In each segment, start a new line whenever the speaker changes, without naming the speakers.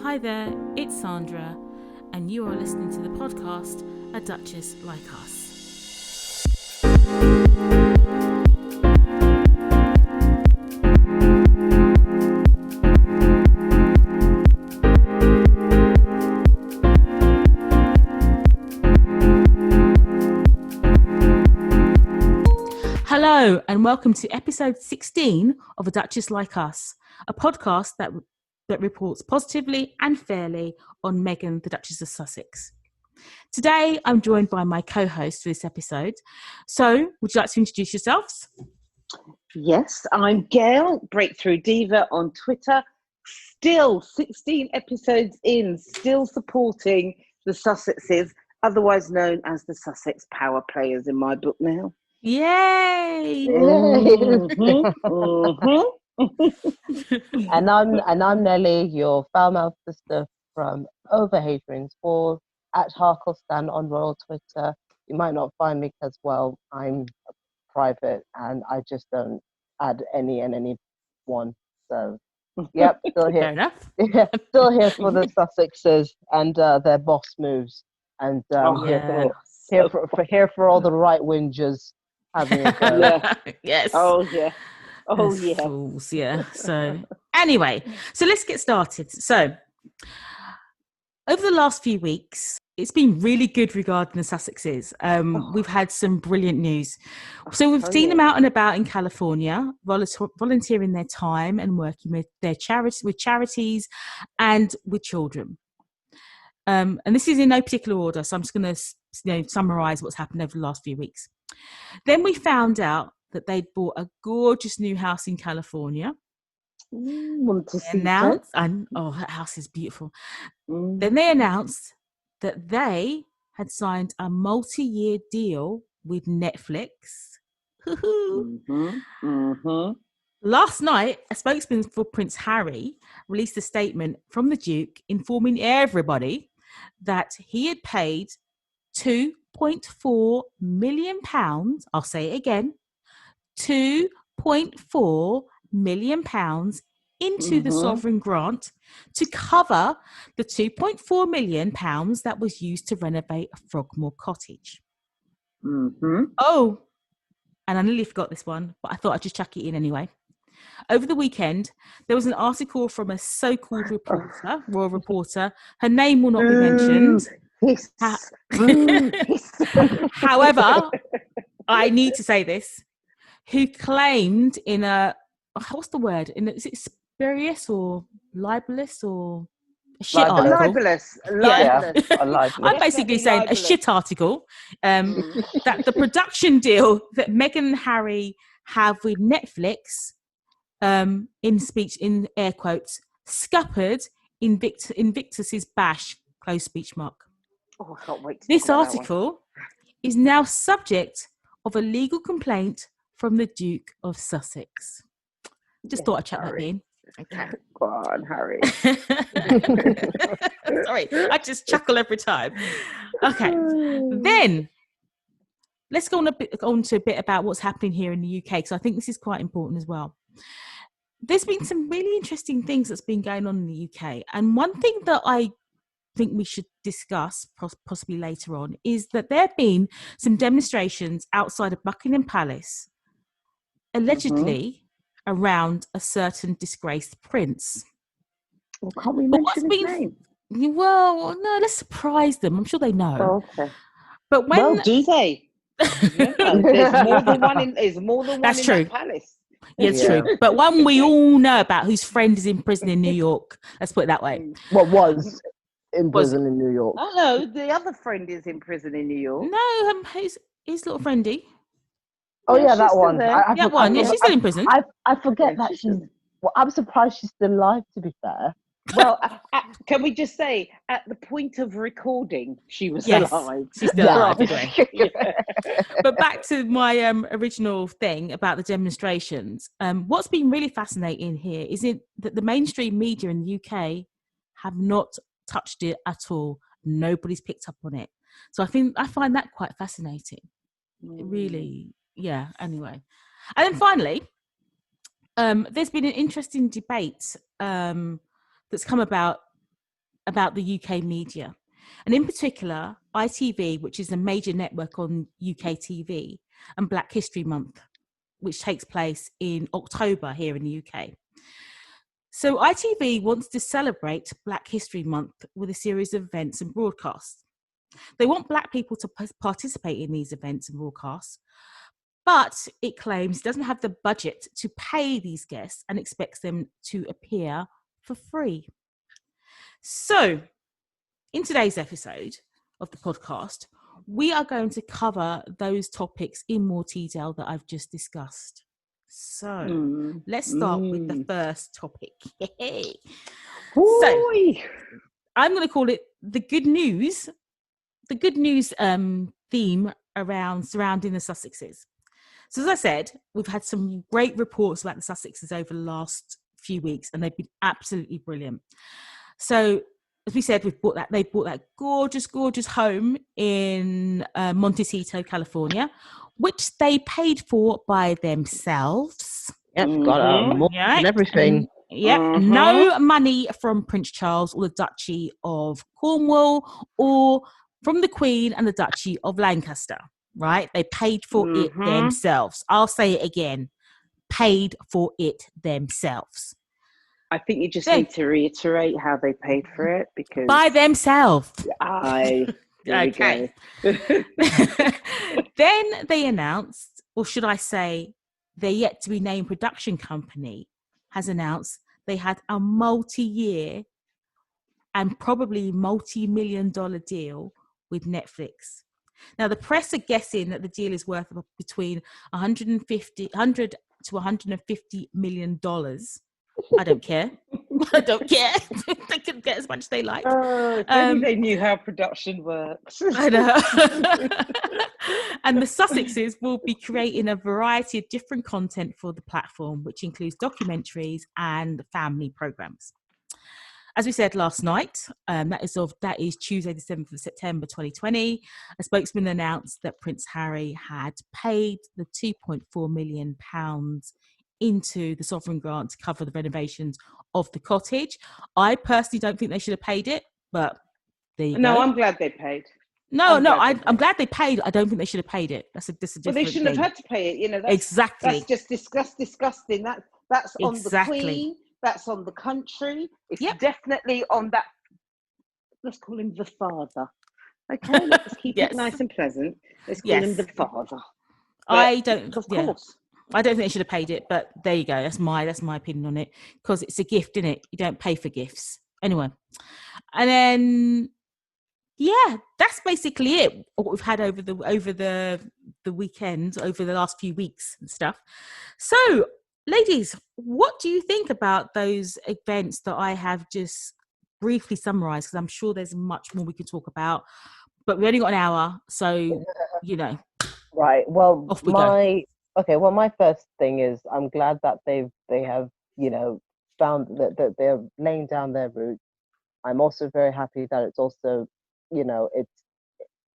Hi there, it's Sandra, and you are listening to the podcast A Duchess Like Us. Hello, and welcome to episode 16 of A Duchess Like Us, a podcast that reports positively and fairly on Meghan, the Duchess of Sussex. Today, I'm joined by my co-host for this episode. So, would you like to introduce yourselves?
Yes, I'm Gayle, Breakthrough Diva on Twitter. Still 16 episodes in, still supporting the Sussexes, otherwise known as the Sussex Power Players in my book now.
Yay!
And I'm Nelly, your foul-mouthed sister from over Hadrian's Wall at Harklestan on Royal Twitter. You might not find me because, well, I'm private and I just don't add any and anyone. So, yep, still here.
Fair enough.
Yeah, still here for the Sussexes and their boss moves, and here for all the right whingers having a go.
Yeah.
Yes.
Oh, yeah. Oh,
Those
yeah.
fools, yeah. So anyway, so let's get started. So over the last few weeks, it's been really good regarding the Sussexes. We've had some brilliant news. So we've seen them out and about in California, volunteering their time and working with their charities and with children. And this is in no particular order, so I'm just going to summarize what's happened over the last few weeks. Then we found out that they'd bought a gorgeous new house in California.
Want to see
That house is beautiful. Then they announced that they had signed a multi-year deal with Netflix. Last night, a spokesman for Prince Harry released a statement from the Duke informing everybody that he had paid £2.4 million. I'll say it again, £2.4 million into the sovereign grant to cover the £2.4 million that was used to renovate Frogmore Cottage. Oh, and I nearly forgot this one, but I thought I'd just chuck it in anyway. Over the weekend, there was an article from a so-called royal reporter. Her name will not be mentioned. However, I need to say this. Who claimed in a, what's the word? Is it spurious or libelous or a shit article?
Libelous.
Yeah.
I'm basically saying a shit article that the production deal that Meghan and Harry have with Netflix, in air quotes, scuppered Invictus's bash, close speech mark.
Oh, I can't wait to
This article is now subject of a legal complaint from the Duke of Sussex. Just thought I'd chuck that in.
Okay. Go on, Harry.
Sorry, I just chuckle every time. Okay, then let's go on to a bit about what's happening here in the UK, because I think this is quite important as well. There's been some really interesting things that's been going on in the UK, and one thing that I think we should discuss possibly later on is that there have been some demonstrations outside of Buckingham Palace, allegedly around a certain disgraced prince.
Well, can't we mention his name?
Well, no, let's surprise them. I'm sure they know.
Oh, okay.
But when
Well, do they? There's more than one in that palace.
Yeah, it's true. But one we all know about, whose friend is in prison in New York. Let's put it that way.
What was in prison in New York?
Oh no, the other friend is in prison in New York.
No, his little friendy.
Oh yeah, that one.
She's still in prison.
I forget that she's. Well, I'm surprised she's still alive. To be fair.
Well, can we just say, at the point of recording, she was alive.
She's still alive anyway. But back to my original thing about the demonstrations. What's been really fascinating here is that the mainstream media in the UK have not touched it at all. Nobody's picked up on it. So I find that quite fascinating. It really, yeah. Anyway, and then finally, there's been an interesting debate that's come about about the UK media, and in particular ITV, which is a major network on UK TV, and Black History Month, which takes place in October here in the UK. So ITV wants to celebrate Black History Month with a series of events and broadcasts. They want Black people to participate in these events and broadcasts, but it claims it doesn't have the budget to pay these guests and expects them to appear for free. So, in today's episode of the podcast, we are going to cover those topics in more detail that I've just discussed. So, let's start with the first topic. So, I'm going to call it the good news. The good news theme surrounding the Sussexes. So as I said, we've had some great reports about the Sussexes over the last few weeks, and they've been absolutely brilliant. So as we said, they bought that gorgeous, gorgeous home in Montecito, California, which they paid for by themselves.
Yep, got and everything.
No money from Prince Charles or the Duchy of Cornwall or from the Queen and the Duchy of Lancaster, right? They paid for it themselves. I'll say it again. Paid for it themselves.
I think you just need to reiterate how they paid for it, because...
By themselves.
Okay.
Then they announced, or should I say, their yet-to-be-named production company has announced they had a multi-year and probably multi-million-dollar deal with Netflix. Now, the press are guessing that the deal is worth between $100 to $150 million. I don't care. I don't care. They can get as much as they like.
If only they knew how production works.
I know. And the Sussexes will be creating a variety of different content for the platform, which includes documentaries and family programs. As we said last night, that is Tuesday, the 7th of September 2020, a spokesman announced that Prince Harry had paid the £2.4 million into the sovereign grant to cover the renovations of the cottage. I personally don't think they should have paid it, but there you go.
No, I'm glad they paid.
I'm glad they paid. I don't think they should have paid it. That's a different
Well, they shouldn't
thing.
have had to pay it. That's,
exactly.
That's just disgusting. That's on the Queen. That's on the country. It's definitely on that. Let's call him the father. Okay, let's keep it nice and pleasant. Let's call him the father.
I don't think they should have paid it, but there you go. That's my opinion on it, because it's a gift, isn't it? You don't pay for gifts anyway. And then that's basically it. What we've had over the weekend, over the last few weeks and stuff. So, ladies, what do you think about those events that I have just briefly summarised? Because I'm sure there's much more we can talk about, but we've only got an hour, so
Right. Well,
off we go.
Okay. Well, my first thing is I'm glad that they have found that they're laying down their roots. I'm also very happy that it's also it's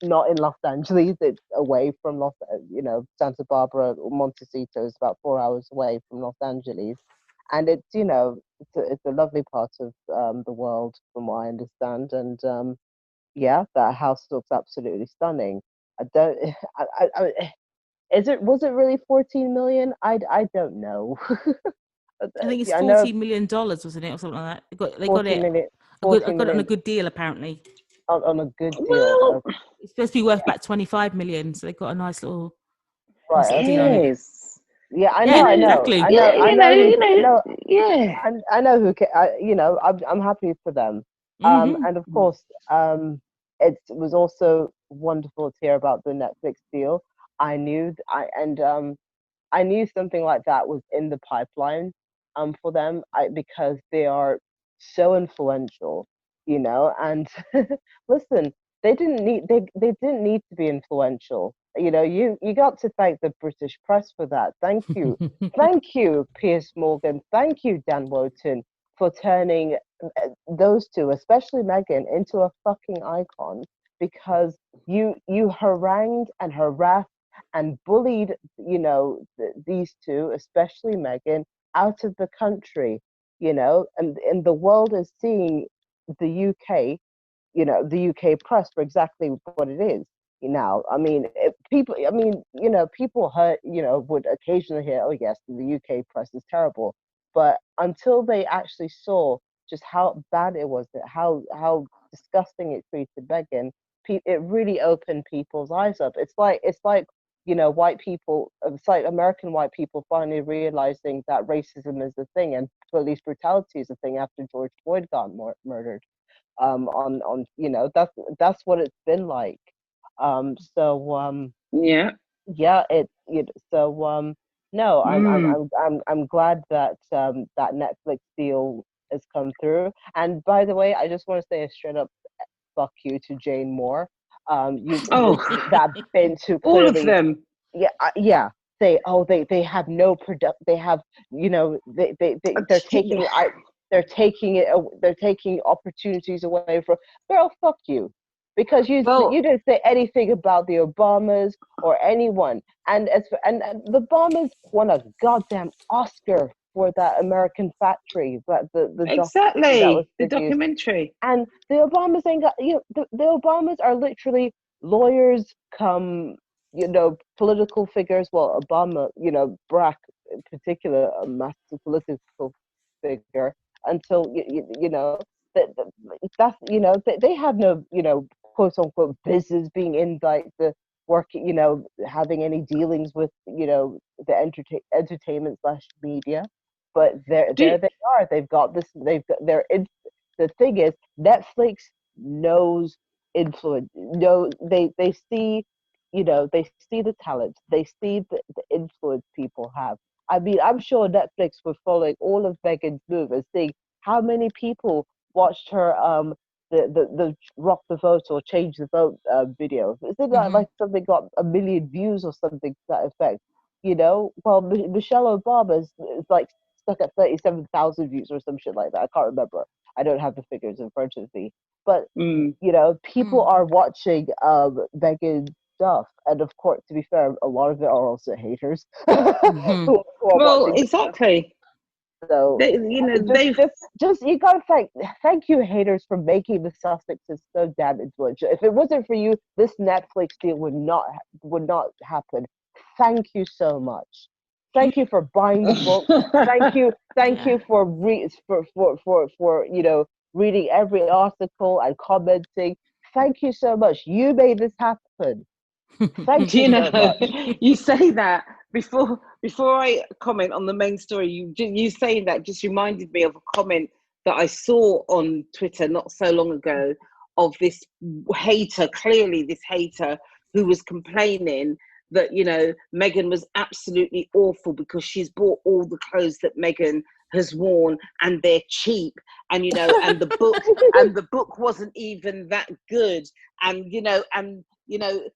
not in Los Angeles. It's away from Santa Barbara or Montecito is about 4 hours away from Los Angeles, and it's it's a lovely part of the world from what I understand, and that house looks absolutely stunning. Was it really 14 million? I don't know.
I think it's $40 million, wasn't it, or something like that? They got it on a good deal, apparently.
On a good deal.
Well,
it's supposed to be worth about 25 million, so they got a nice little
deal
on it.
Yeah, I know.
Exactly.
I know who. I'm happy for them. And of course, it was also wonderful to hear about the Netflix deal. I knew something like that was in the pipeline for them because they are so influential, and listen, they didn't need to be influential. You got to thank the British press for that. Thank you. Thank you, Piers Morgan. Thank you, Dan Wotan, for turning those two, especially Meghan, into a fucking icon, because you harangued and harassed and bullied, these two, especially Meghan, out of the country, and the world is seeing the UK, the UK press for exactly what it is. Now, I mean, people would occasionally hear, oh yes, the UK press is terrible, but until they actually saw just how bad it was, how disgusting it treated Meghan, it really opened people's eyes up. It's like white people, it's like American white people finally realizing that racism is a thing and police brutality is a thing after George Floyd got murdered. That's what it's been like.
Yeah.
Yeah, no,
Mm.
I'm glad that that Netflix deal has come through. And by the way, I just want to say a straight up fuck you to Jane Moore.
Oh,
That binge who
all of
clearly,
them.
yeah, they have no product, they have, they're taking they're taking opportunities away from. Girl, fuck you, because
Well,
you didn't say anything about the Obamas or anyone. And the Obamas won a goddamn Oscar for that American Factory, that the documentary that was
exactly. The
produced.
documentary.
And the Obamas ain't got, the Obamas are literally lawyers come, political figures. Well, Obama, Barack in particular, a massive political figure until that that's they have no quote unquote business being in like the work, having any dealings with the entertainment slash media. But
Do
there they are. They've got this. They're in. The thing is, Netflix knows influence. No, they see, they see the talent. They see the influence people have. I mean, I'm sure Netflix was following all of Megan's moves and seeing how many people watched her the rock the vote or change the vote video. Isn't that like something got 1 million views or something to that effect? Well, Michelle Obama is like stuck at 37,000 views or some shit like that. I can't remember. I don't have the figures in front of me, but
mm.
people are watching Megan stuff, and of course, to be fair, a lot of it are also haters who are
Well,
watching the stuff.
exactly.
So
They've.
just you gotta thank you haters for making the Sussexes so damn influential. If it wasn't for you, this Netflix deal would not happen. Thank you so much. Thank you for buying the book. Thank you for reading every article and commenting. Thank you so much. You made this happen. Thank
Do
you
you
so
know,
much.
you say that before I comment on the main story, you saying that just reminded me of a comment that I saw on Twitter not so long ago of this hater, clearly this hater who was complaining that Meghan was absolutely awful because she's bought all the clothes that Meghan has worn and they're cheap, and and the book wasn't even that good, and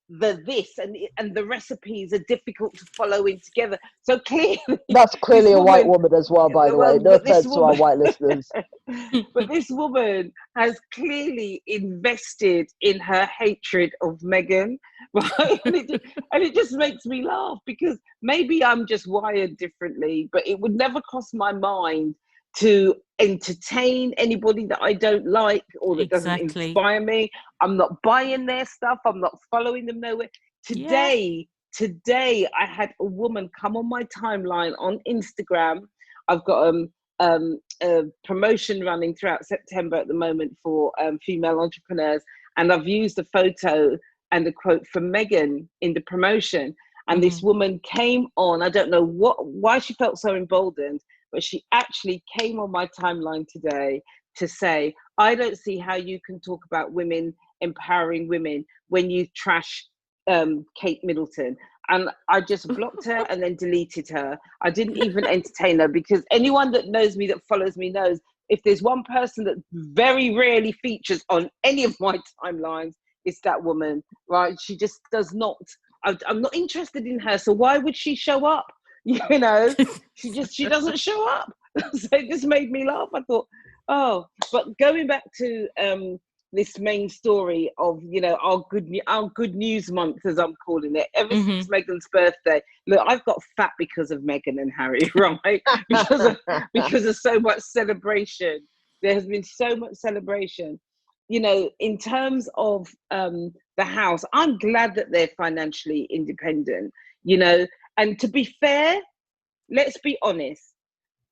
the this and the recipes are difficult to follow in together. So clearly,
That's
this
clearly a white
woman,
woman as well, by the way.
well,
No
but this
offense to our
woman,
white listeners.
but this woman has clearly invested in her hatred of Meghan, right? And it just makes me laugh because maybe I'm just wired differently, but it would never cross my mind to entertain anybody that I don't like or that doesn't
Exactly.
inspire me. I'm not buying their stuff. I'm not following them nowhere. Today, I had a woman come on my timeline on Instagram. I've got a promotion running throughout September at the moment for female entrepreneurs, and I've used a photo and a quote from Meghan in the promotion. And this woman came on. I don't know why she felt so emboldened, but she actually came on my timeline today to say, I don't see how you can talk about women empowering women when you trash Kate Middleton. And I just blocked her and then deleted her. I didn't even entertain her, because anyone that knows me, that follows me, knows if there's one person that very rarely features on any of my timelines, it's that woman, right? She just does not. I'm not interested in her. So why would she show up? She doesn't show up. So it just made me laugh. I thought, oh, but going back to this main story of our good news month, as I'm calling it, ever since Meghan's birthday. Look, I've got fat because of Meghan and Harry, right? because of so much celebration. There has been so much celebration. You know, in terms of the house, I'm glad that they're financially independent, you know, and to be fair, let's be honest,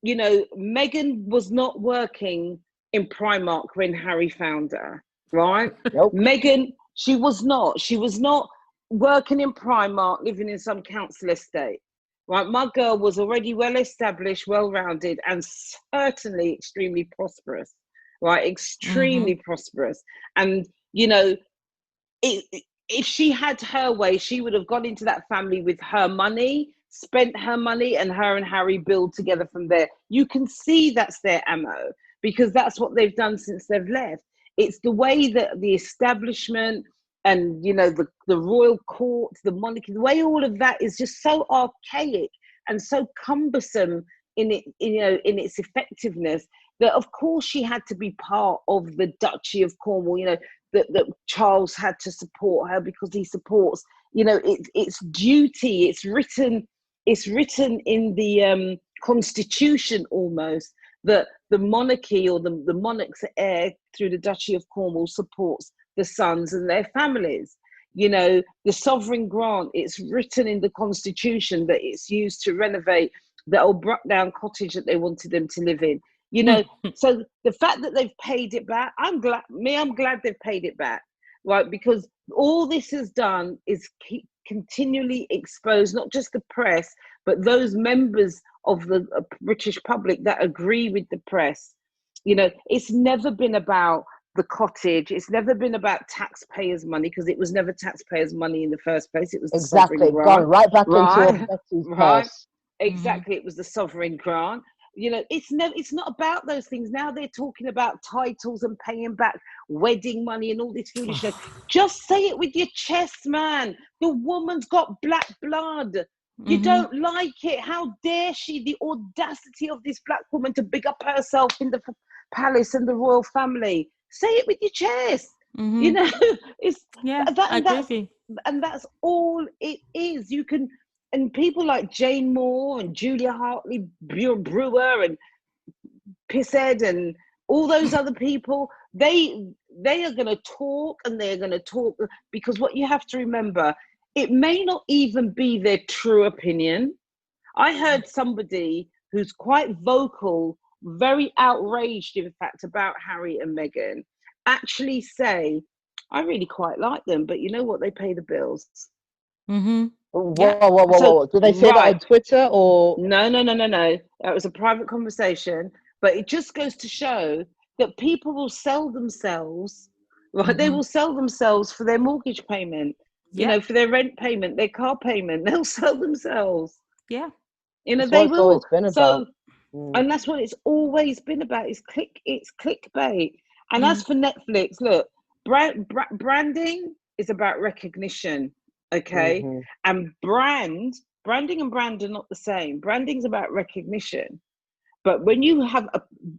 you know, Meghan was not working in Primark when Harry found her, right?
Nope.
Meghan, she was not working in Primark, living in some council estate, right? My girl was already well established, well-rounded, and certainly extremely prosperous, right? Extremely prosperous. And, you know, if she had her way, she would have gone into that family with her money, spent her money, and her and Harry build together from there. You can see that's their ammo, because that's what they've done since they've left. It's the way that the establishment and, you know, the royal court, the monarchy, the way all of that is just so archaic and so cumbersome in it, you know, in its effectiveness, that of course she had to be part of the Duchy of Cornwall, you know, that Charles had to support her because he supports, you know, it's duty. It's written in the constitution almost, that the monarchy or the monarch's heir through the Duchy of Cornwall supports the sons and their families. You know, the sovereign grant, it's written in the constitution that it's used to renovate the old Bruckdown cottage that they wanted them to live in. You know, so the fact that they've paid it back, I'm glad they've paid it back, right? Because all this has done is keep continually expose not just the press, but those members of the British public that agree with the press. You know, it's never been about the cottage. It's never been about taxpayers' money, because it was never taxpayers' money in the first place. It was the sovereign grant.
Gone right back
right?
into Betsy's
Right.
purse.
Exactly. It was the sovereign grant. You know, it's not about those things. Now they're talking about titles and paying back wedding money and all this foolishness. Just say it with your chest, man. The woman's got black blood. You don't like it. How dare she? The audacity of this black woman to big up herself in the palace and the royal family. Say it with your chest. You know, it's and that's all it is. You can. And people like Jane Moore and Julia Hartley Brewer and Pisshead and all those other people, they are going to talk, and they're going to talk, because what you have to remember, it may not even be their true opinion. I heard somebody who's quite vocal, very outraged, in fact, about Harry and Meghan, actually say, I really quite like them, but you know what? They pay the bills.
Whoa. Did they say that on Twitter or?
No. That was a private conversation. But it just goes to show that people will sell themselves, right? They will sell themselves for their mortgage payment, you know, for their rent payment, their car payment. They'll sell themselves.
Yeah.
You know,
they will.
So, and that's what it's always been about. It's clickbait. And as for Netflix, look, branding is about recognition. Okay. And branding and brand are not the same. Branding's about recognition. But when you have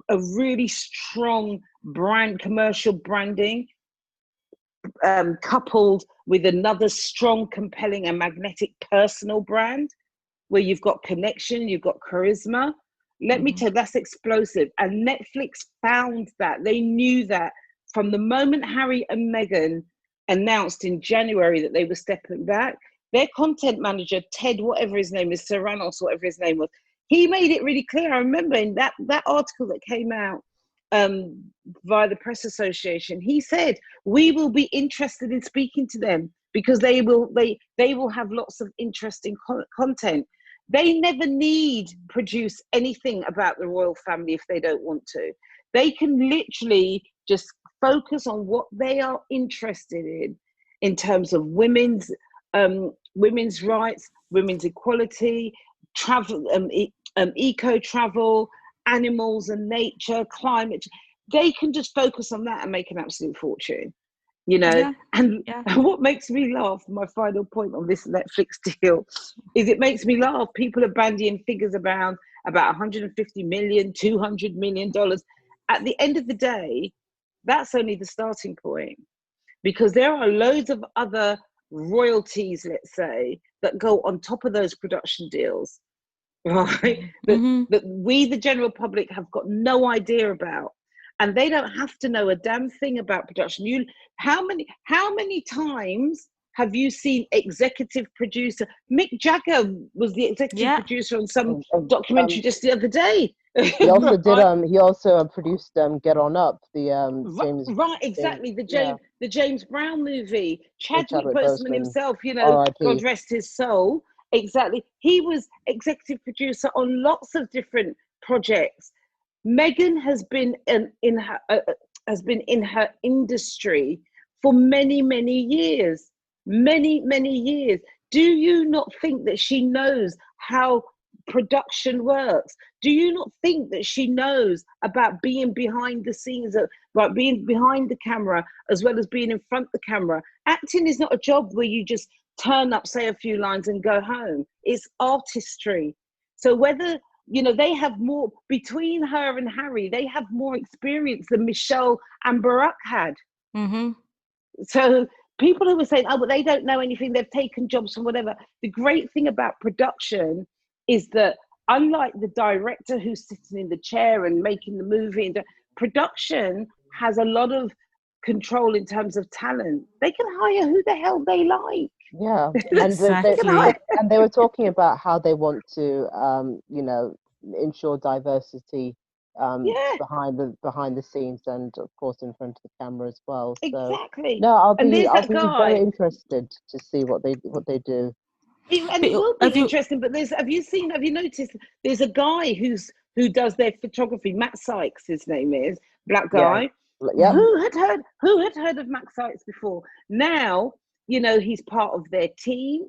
a really strong brand, commercial branding, coupled with another strong, compelling and magnetic personal brand, where you've got connection, you've got charisma, let me tell you, that's explosive. And Netflix found that. They knew that from the moment Harry and Meghan announced in January that they were stepping back, their content manager, Ted, whatever his name is, Serranos, whatever his name was, he made it really clear. I remember in that article that came out via the press association, he said, we will be interested in speaking to them because they will have lots of interesting content. They never need produce anything about the royal family if they don't want to. They can literally just focus on what they are interested in terms of women's rights, women's equality, travel, eco travel, animals and nature, climate. They can just focus on that and make an absolute fortune, you know. And what makes me laugh, my final point on this Netflix deal, is it makes me laugh. People are bandying figures about 150 million, $200 million. At the end of the day, that's only the starting point, because there are loads of other royalties, let's say, that go on top of those production deals, right? That we, the general public, have got no idea about. and they don't have to know a damn thing about production. How many times have you seen executive producer? Mick Jagger was the executive producer on some documentary just the other day.
He also did. He also produced "Get On Up," the James.
Right, exactly. The James Brown movie. Chadwick Boseman himself. God rest his soul. Exactly. He was executive producer on lots of different projects. Meghan has been in her industry for many, many years. Many, many years. Do you not think that she knows how production works? Do you not think that she knows about being behind the scenes, about being behind the camera as well as being in front of the camera? Acting is not a job where you just turn up, say a few lines and go home. It's artistry. So whether they have more, between her and Harry, they have more experience than Michelle and Barack had.
Mm-hmm.
So people who were saying, oh, but they don't know anything, they've taken jobs from whatever. The great thing about production is that unlike the director who's sitting in the chair and making the movie, and production has a lot of control in terms of talent. They can hire who the hell they like.
Yeah,
exactly.
and they were talking about how they want to, ensure diversity behind the scenes and of course in front of the camera as well. So,
exactly.
No, I'll be very interested to see what they do.
And it will be interesting. But have you noticed? There's a guy who does their photography. Matt Sykes, his name is, black guy.
Yeah.
Who had heard of Matt Sykes before? Now he's part of their team,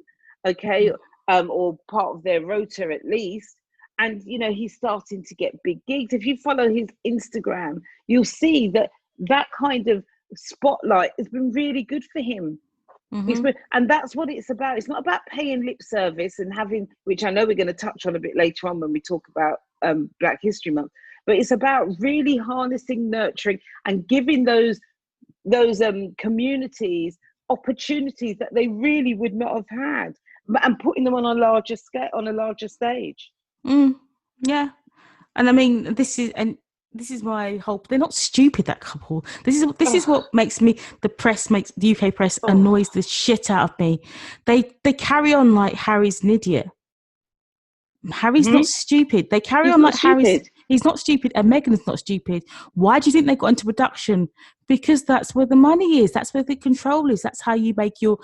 okay, or part of their rota at least. And he's starting to get big gigs. If you follow his Instagram, you'll see that kind of spotlight has been really good for him.
Mm-hmm.
And that's what it's about. It's not about paying lip service and having, which I know we're going to touch on a bit later on when we talk about Black History Month, but it's about really harnessing, nurturing, and giving those communities opportunities that they really would not have had, and putting them on a larger scale, on a larger stage.
Yeah, and I mean, this is my hope. They're not stupid, that couple. This is what makes me, the UK press annoys the shit out of me. They carry on like Harry's an idiot. Harry's not stupid. They carry on like Harry's. He's not stupid, and Meghan's not stupid. Why do you think they got into production? Because that's where the money is. That's where the control is. That's how you make you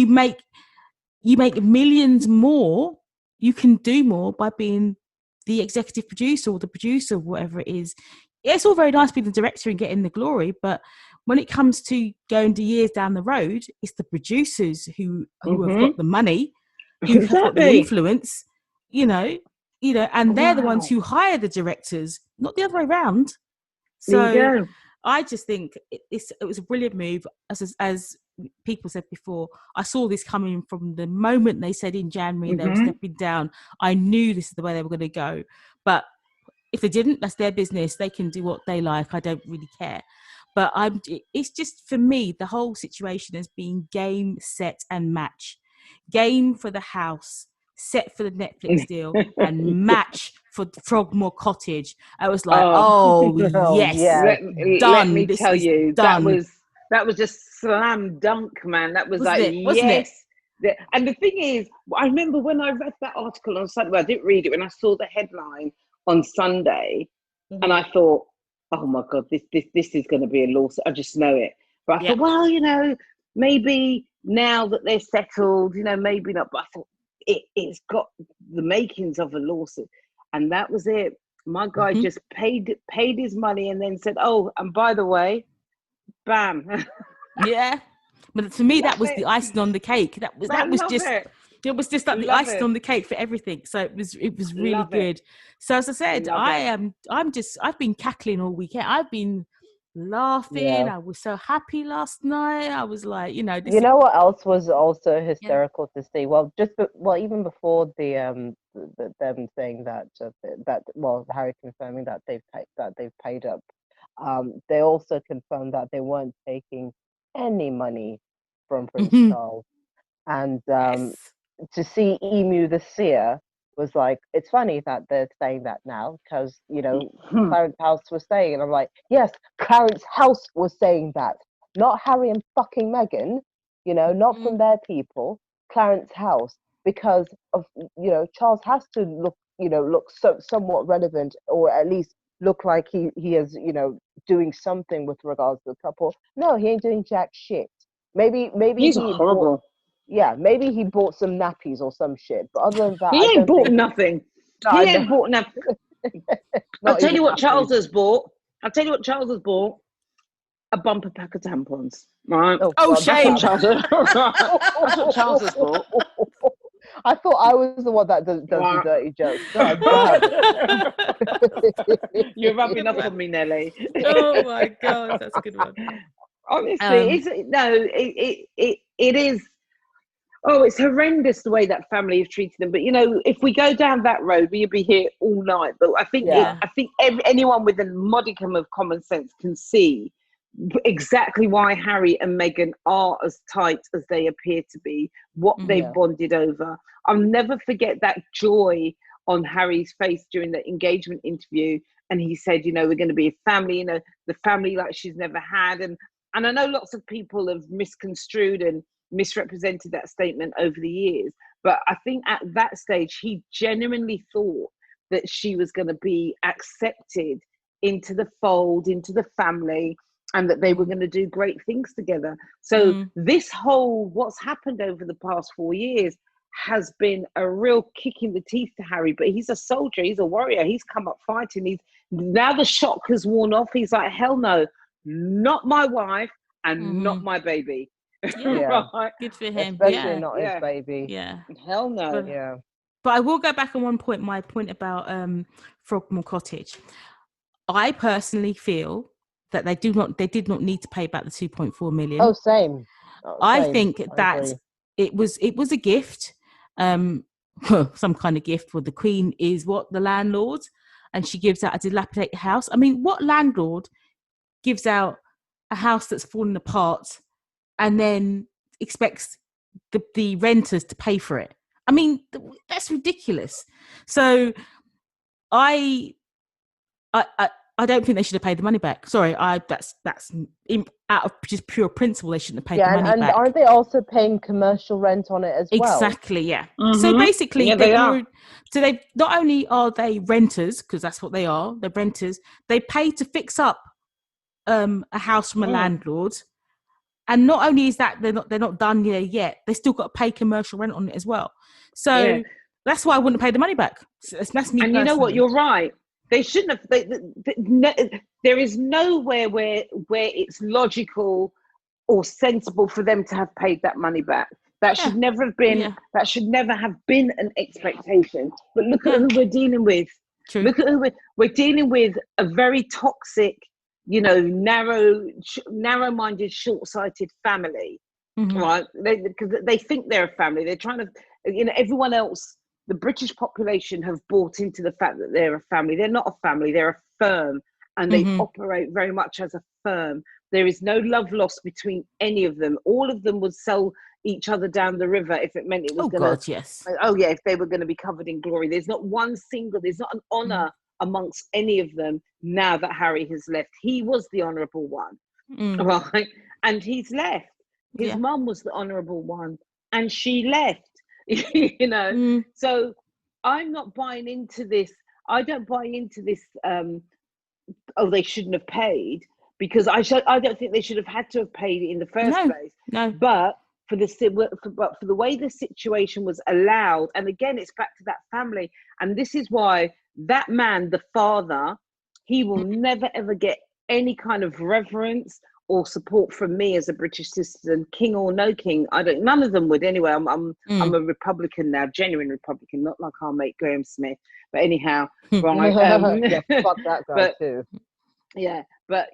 make millions more. You can do more by being the executive producer or the producer, whatever it is. It's all very nice being the director and getting the glory, but when it comes to going to years down the road, it's the producers who have got the money, who have got the influence, and they're the ones who hire the directors, not the other way around. So I just think it was a brilliant move. As people said before, I saw this coming from the moment they said in January they were stepping down. I knew this is the way they were going to go. But if they didn't, that's their business. They can do what they like. I don't really care. But it's just, for me, the whole situation has been game, set, and match. Game for the house, set for the Netflix deal, and match for Frogmore Cottage. I was like, yes, done.
Let me tell you, done. That was just slam dunk, man. That was
wasn't it?
And the thing is, I remember when I read that article on Sunday. Well, I didn't read it. When I saw the headline on Sunday, and I thought, oh my God, this is going to be a lawsuit. I just know it. But I thought, well, maybe now that they're settled, maybe not. But I thought it's got the makings of a lawsuit, and that was it. My guy just paid his money and then said, oh, and by the way, bam.
Yeah, but for me, that was the icing on the cake. It was just like the icing on the cake for everything. So it was really good. So as I said, I've been cackling all weekend. I've been laughing. I was so happy last night. I was like,
what else was also hysterical to see? Well, even before them saying that Harry confirming that they've paid up. They also confirmed that they weren't taking any money from Prince Charles, and to see Emu the Seer was like, it's funny that they're saying that now because, Clarence House was saying, and I'm like, yes, Clarence House was saying that, not Harry and fucking Meghan, not from their people, Clarence House, because of, Charles has to look somewhat relevant, or at least look like he is, doing something with regards to the couple. No, he ain't doing jack shit. Maybe
He's horrible.
Maybe he bought some nappies or some shit. But other than that,
He ain't bought nothing. He ain't bought nothing. I'll tell you what Charles has bought. A bumper pack of tampons. Right?
Oh, shame.
That's what Charles has bought.
I thought I was the one that does the dirty jokes. God damn.
You're rubbing off on me, Nelly.
Oh my God, that's a good one.
Honestly, it is. Oh, it's horrendous the way that family have treated them. But if we go down that road, we'll be here all night. But I think anyone with a modicum of common sense can see exactly why Harry and Meghan are as tight as they appear to be, what they've bonded over. I'll never forget that joy on Harry's face during the engagement interview. And he said, we're going to be a family, the family like she's never had. And I know lots of people have misconstrued and misrepresented that statement over the years. But I think at that stage, he genuinely thought that she was going to be accepted into the fold, into the family, and that they were going to do great things together. So this whole what's happened over the past 4 years has been a real kick in the teeth to Harry. But he's a soldier, he's a warrior, he's come up fighting. Now the shock has worn off. He's like, hell no, not my wife and not my baby.
Yeah. Right? Good for him.
Especially not his baby.
Yeah.
Hell no.
But I will go back on one point, my point about Frogmore Cottage. I personally feel that they did not need to pay back the 2.4 million.
Oh, same.
I think that it was a gift, some kind of gift. For the Queen is the landlord, and she gives out a dilapidated house. I mean, what landlord gives out a house that's fallen apart and then expects the renters to pay for it? I mean, that's ridiculous. So I don't think they should have paid the money back. Sorry, that's out of just pure principle. They shouldn't have paid the money back.
And aren't they also paying commercial rent on it as well?
Exactly, yeah. So basically, they are. So they not only are they renters, because that's what they are. They're renters. They pay to fix up a house from a landlord, and not only is that they're not done there yet. They still got to pay commercial rent on it as well. So that's why I wouldn't pay the money back. That's me. And personally.
You know what? You're right. They shouldn't have. There is nowhere where it's logical or sensible for them to have paid that money back. That should never have been. Yeah. That should never have been an expectation. But look at who we're dealing with.
True.
Look at who we're dealing with. A very toxic, narrow-minded, short-sighted family, right? Because they think they're a family. They're trying to, everyone else. The British population have bought into the fact that they're a family. They're not a family, they're a firm, and they operate very much as a firm. There is no love lost between any of them. All of them would sell each other down the river if it meant it was if they were going to be covered in glory. There's not there's not an honour amongst any of them now that Harry has left. He was the honourable one, right? And he's left. His mum was the honourable one, and she left. So I'm not buying into this. I don't buy into this. They shouldn't have paid, because I don't think they should have had to have paid it in the first place.
No.
But for the way the situation was allowed, and again, it's back to that family. And this is why that man, the father, he will never ever get any kind of reverence or support from me as a British citizen, king or no king. None of them would anyway. I'm a Republican now, genuine Republican, not like our mate Graham Smith. But anyhow, right?
Fuck that guy too.
Yeah, but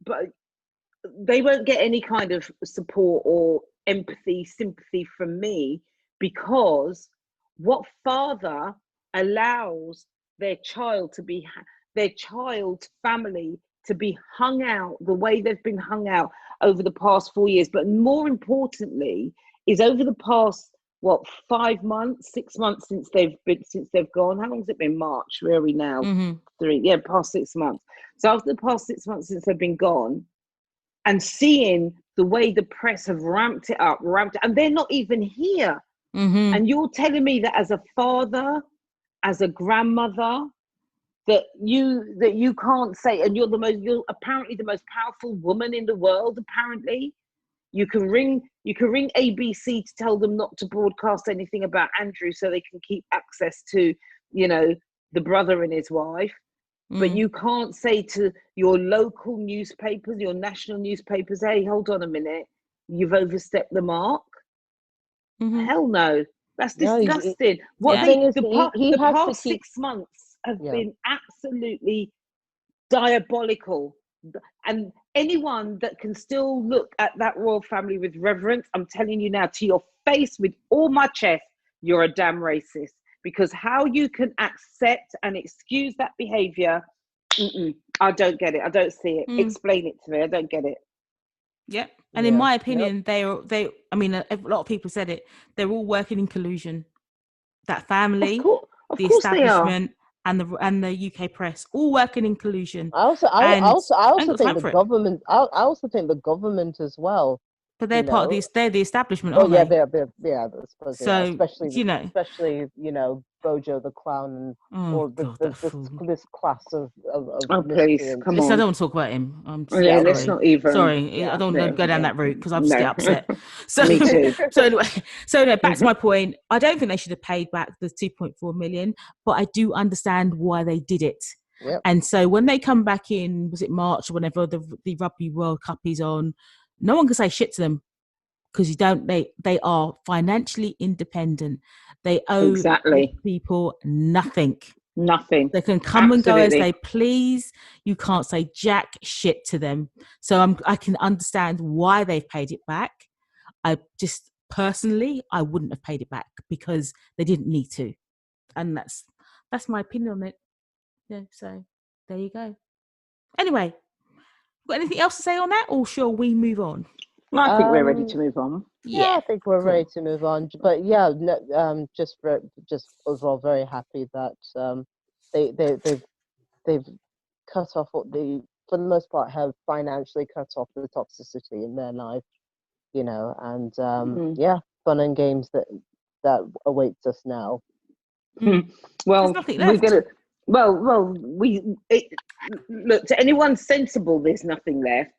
but they won't get any kind of support or empathy, sympathy from me, because what father allows their child's family to be hung out the way they've been hung out over the past 4 years? But more importantly is over the past what, 5 months, 6 months since they've gone. How long has it been? March. Where are we now? Past 6 months. So after the past 6 months since they've been gone, and seeing the way the press have ramped it up, and they're not even here. And you're telling me that as a father, as a grandmother, that you can't say, and you're apparently the most powerful woman in the world, apparently. You can ring ABC to tell them not to broadcast anything about Andrew so they can keep access to, the brother and his wife. But you can't say to your local newspapers, your national newspapers, hey, hold on a minute, you've overstepped the mark. Hell no. That's disgusting. The past 6 months have been absolutely diabolical. And anyone that can still look at that royal family with reverence, I'm telling you now, to your face with all my chest, you're a damn racist. Because how you can accept and excuse that behaviour, I don't get it. I don't see it. Explain it to me. I don't get it.
Yep. And in my opinion, they I mean, a lot of people said it, they're all working in collusion. That family, the establishment, and the UK press, all working in collusion.
I also think the government. I also think the government as well.
But they're part of they're the establishment,
Oh
aren't
yeah,
they?
I suppose.
So
especially Bojo the clown and all this class of
please, come on.
I don't want to talk about him. I'm just,
let's not even.
Sorry, I don't want to go down that route because I'll just get upset. So,
me too.
so anyway, back to my point. I don't think they should have paid back the 2.4 million, but I do understand why they did it.
Yep.
And so when they come back in, was it March or whenever the Rugby World Cup is on, no one can say shit to them because they are financially independent. They owe people nothing.
Nothing.
They can come and go as they please. You can't say jack shit to them. So I can understand why they've paid it back. I just personally, I wouldn't have paid it back because they didn't need to. And that's my opinion on it. Yeah, so there you go. Anyway, got anything else to say on that, or shall we move on?
I think we're ready to move on.
Yeah, I think we're ready to move on. But yeah, just overall very happy that they've cut off what for the most part have financially cut off the toxicity in their life, and fun and games that awaits us now.
Well, we're gonna. Look, to anyone sensible, there's nothing left.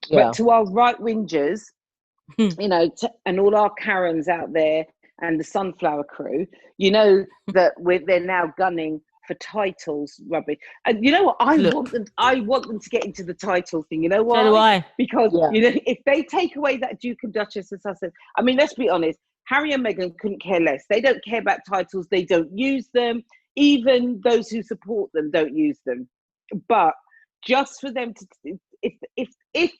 Yeah.
But to our right wingers, and all our Karens out there and the Sunflower crew, that they're now gunning for titles rubbish. And you know what? I want them to get into the title thing. You know why?
So do I.
Because if they take away that Duke and Duchess of Sussex, I mean, let's be honest, Harry and Meghan couldn't care less. They don't care about titles. They don't use them. Even those who support them don't use them. But just for them to,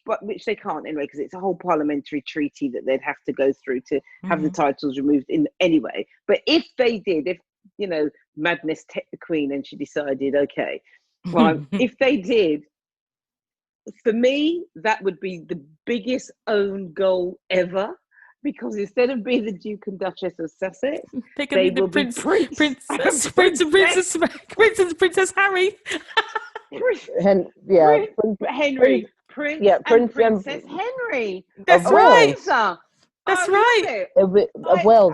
but which they can't anyway, because it's a whole parliamentary treaty that they'd have to go through to have the titles removed in anyway. But if they did, madness took the Queen and she decided, okay, right, if they did, for me, that would be the biggest own goal ever. Because instead of being the Duke and Duchess of Sussex,
they will be Princess Harry. Henry.
Princess Henry.
That's right. That's right.
Wales.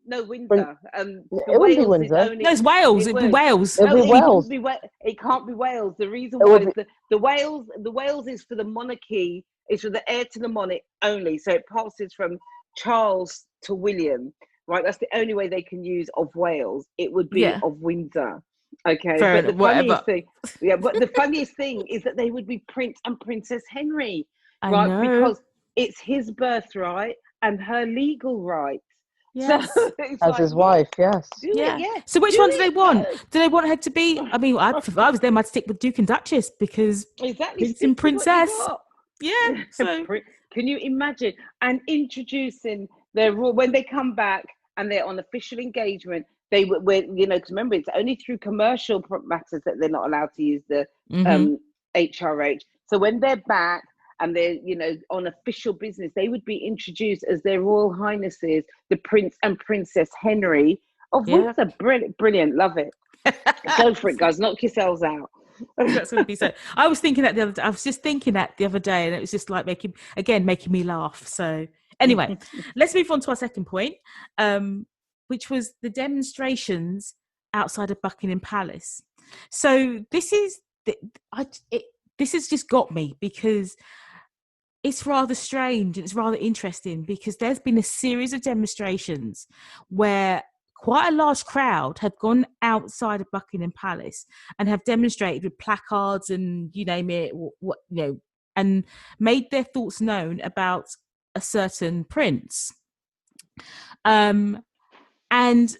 No, Windsor.
It would be Windsor.
No, it's Wales. It'd be Wales.
It'd be Wales.
It can't be Wales. The reason why is the Wales is for the monarchy. It's for the heir to the monarch only. So it passes from Charles to William. Right. That's the only way they can use of Wales. It would be of Windsor. Okay. But the funniest thing is that they would be Prince and Princess Henry. Right. Because it's his birthright and her legal right.
Yes.
So
as his wife, yes.
So which one do they want? Do they want her to be? I mean, if I was them, I'd stick with Duke and Duchess because Prince and Princess. Yeah. So
can you imagine? And introducing when they come back and they're on official engagement, they were, because remember it's only through commercial matters that they're not allowed to use the HRH. So when they're back and they're, you know, on official business, they would be introduced as their Royal Highnesses, the Prince and Princess Henry of Windsor. Brilliant, love it. Go for it, guys. Knock yourselves out.
That's going to be so. I was thinking that the other day. I was just thinking that the other day, and it was just like making me laugh. So anyway, let's move on to our second point, which was the demonstrations outside of Buckingham Palace. So this has just got me because it's rather strange and it's rather interesting because there's been a series of demonstrations where quite a large crowd have gone outside of Buckingham Palace and have demonstrated with placards and you name it, what you know, and made their thoughts known about a certain prince. And as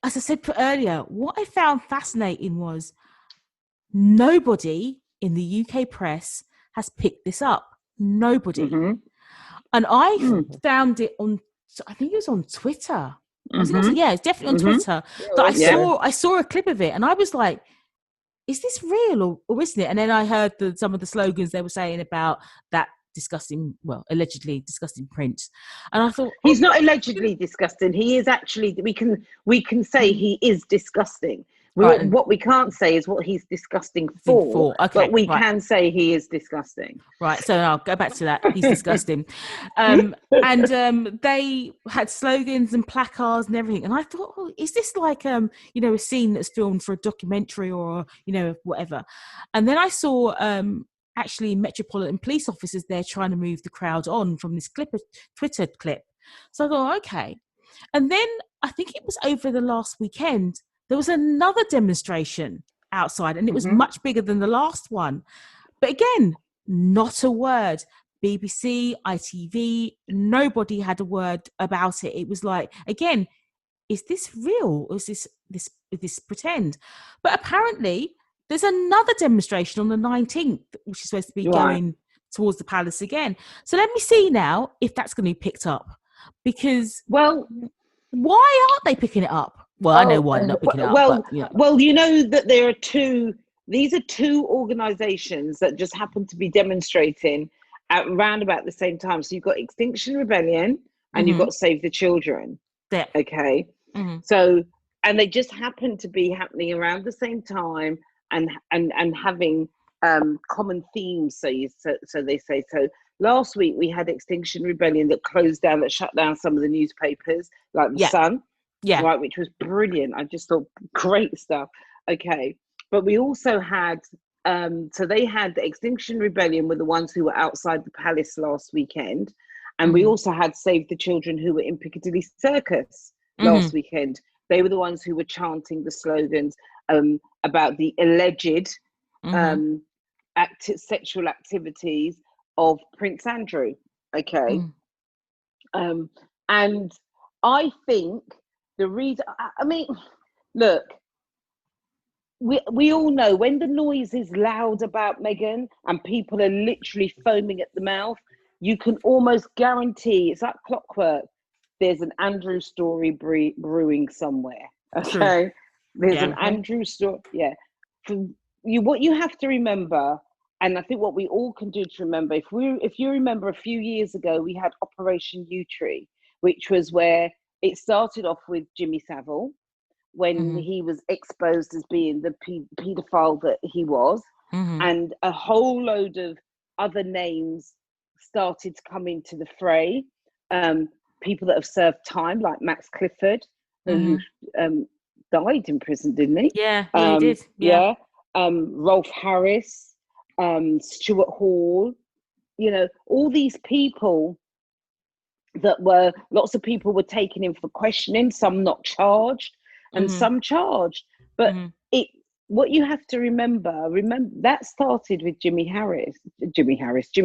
I said earlier, what I found fascinating was nobody in the UK press has picked this up. Nobody.
Mm-hmm.
And I found it on, I think it was on Twitter. Yeah, it's definitely on Twitter that I saw a clip of it and I was like, is this real or isn't it? And then I heard some of the slogans they were saying about that allegedly disgusting prince. And I thought,
he's not allegedly disgusting. He is actually, we can say he is disgusting. What we can't say is what he's disgusting for,
okay,
but we can say he is disgusting.
Right, so I'll go back to that. He's disgusting. They had slogans and placards and everything. And I thought, is this like, a scene that's filmed for a documentary or, whatever? And then I saw actually Metropolitan Police officers there trying to move the crowd on from this Twitter clip. So I thought, okay. And then I think it was over the last weekend, there was another demonstration outside and it was much bigger than the last one. But again, not a word. BBC, ITV, nobody had a word about it. It was like, again, is this real? Or is this pretend? But apparently there's another demonstration on the 19th, which is supposed to be going towards the palace again. So let me see now if that's going to be picked up. Because, why aren't they picking it up? Well, I know why they're not picking it up.
Well, you know that there are these are two organisations that just happen to be demonstrating at around about the same time. So you've got Extinction Rebellion and you've got Save the Children.
Yeah.
Okay. Mm-hmm. So, and they just happen to be happening around the same time and having common themes. So they say. So last week we had Extinction Rebellion that shut down some of the newspapers, like the Sun. Yeah. Right, which was brilliant. I just thought great stuff. Okay. But we also had, so they had the Extinction Rebellion were the ones who were outside the palace last weekend. And we also had Save the Children who were in Piccadilly Circus last weekend. They were the ones who were chanting the slogans about the alleged sexual activities of Prince Andrew. Okay. And I think the reason, I mean, look, we all know when the noise is loud about Meghan and people are literally foaming at the mouth, you can almost guarantee, it's like clockwork, there's an Andrew story brewing somewhere. Okay. There's an Andrew story. Yeah. What you have to remember, and I think what we all can do to remember, if you remember a few years ago, we had Operation U-Tree, which was where it started off with Jimmy Savile when he was exposed as being the paedophile that he was, and a whole load of other names started to come into the fray. People that have served time, like Max Clifford, who died in prison, didn't he?
Yeah, he did. Yeah.
Rolf Harris, Stuart Hall, all these people lots of people were taken in for questioning, some not charged and some charged. But what you have to remember that started with Jimmy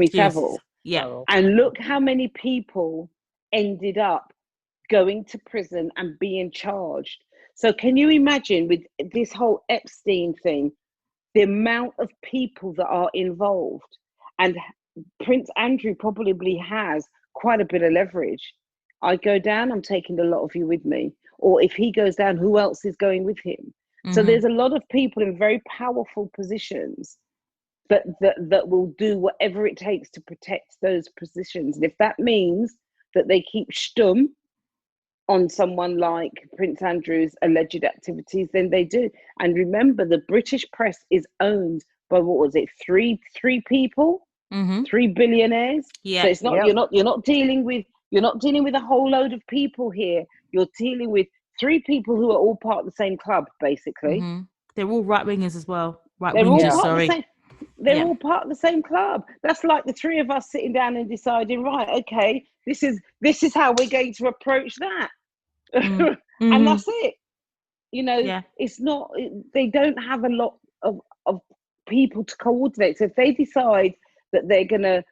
Savile.
Yeah.
And look how many people ended up going to prison and being charged. So can you imagine with this whole Epstein thing, the amount of people that are involved? And Prince Andrew probably has quite a bit of leverage. I go down, I'm taking a lot of you with me. Or if he goes down, who else is going with him? So there's a lot of people in very powerful positions that will do whatever it takes to protect those positions. And if that means that they keep stum on someone like Prince Andrew's alleged activities, then they do. And remember, the British press is owned by, what was it, three people, 3 billionaires.
Yeah.
So it's not, you're not dealing with a whole load of people here. You're dealing with 3 people who are all part of the same club, basically.
They're all right wingers as well.
They're all
Wingers,
part
sorry.
of the same. They're all part of the same club. That's like the 3 of us sitting down and deciding, right, okay, this is how we're going to approach that. And that's it. You know, it's not, they don't have a lot of people to coordinate. So if they decide that they're going to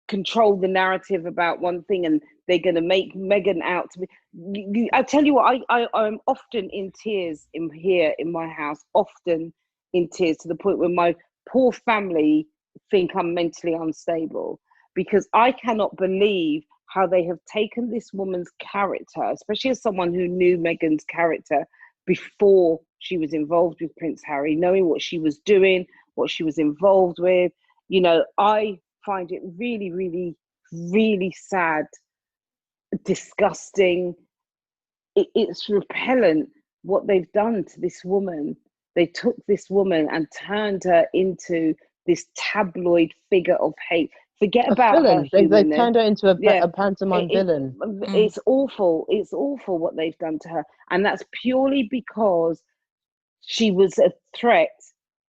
control the narrative about one thing and they're going to make Meghan out to be, I tell you what, I'm often in tears here in my house, often in tears, to the point where my poor family think I'm mentally unstable, because I cannot believe how they have taken this woman's character, especially as someone who knew Meghan's character before she was involved with Prince Harry, knowing what she was doing, what she was involved with. You know, I find it really, really, really sad, disgusting. It's repellent what they've done to this woman. They took this woman and turned her into this tabloid figure of hate. Forget about
villain.
her.
They turned her into a pantomime villain.
It's awful. It's awful what they've done to her. And that's purely because she was a threat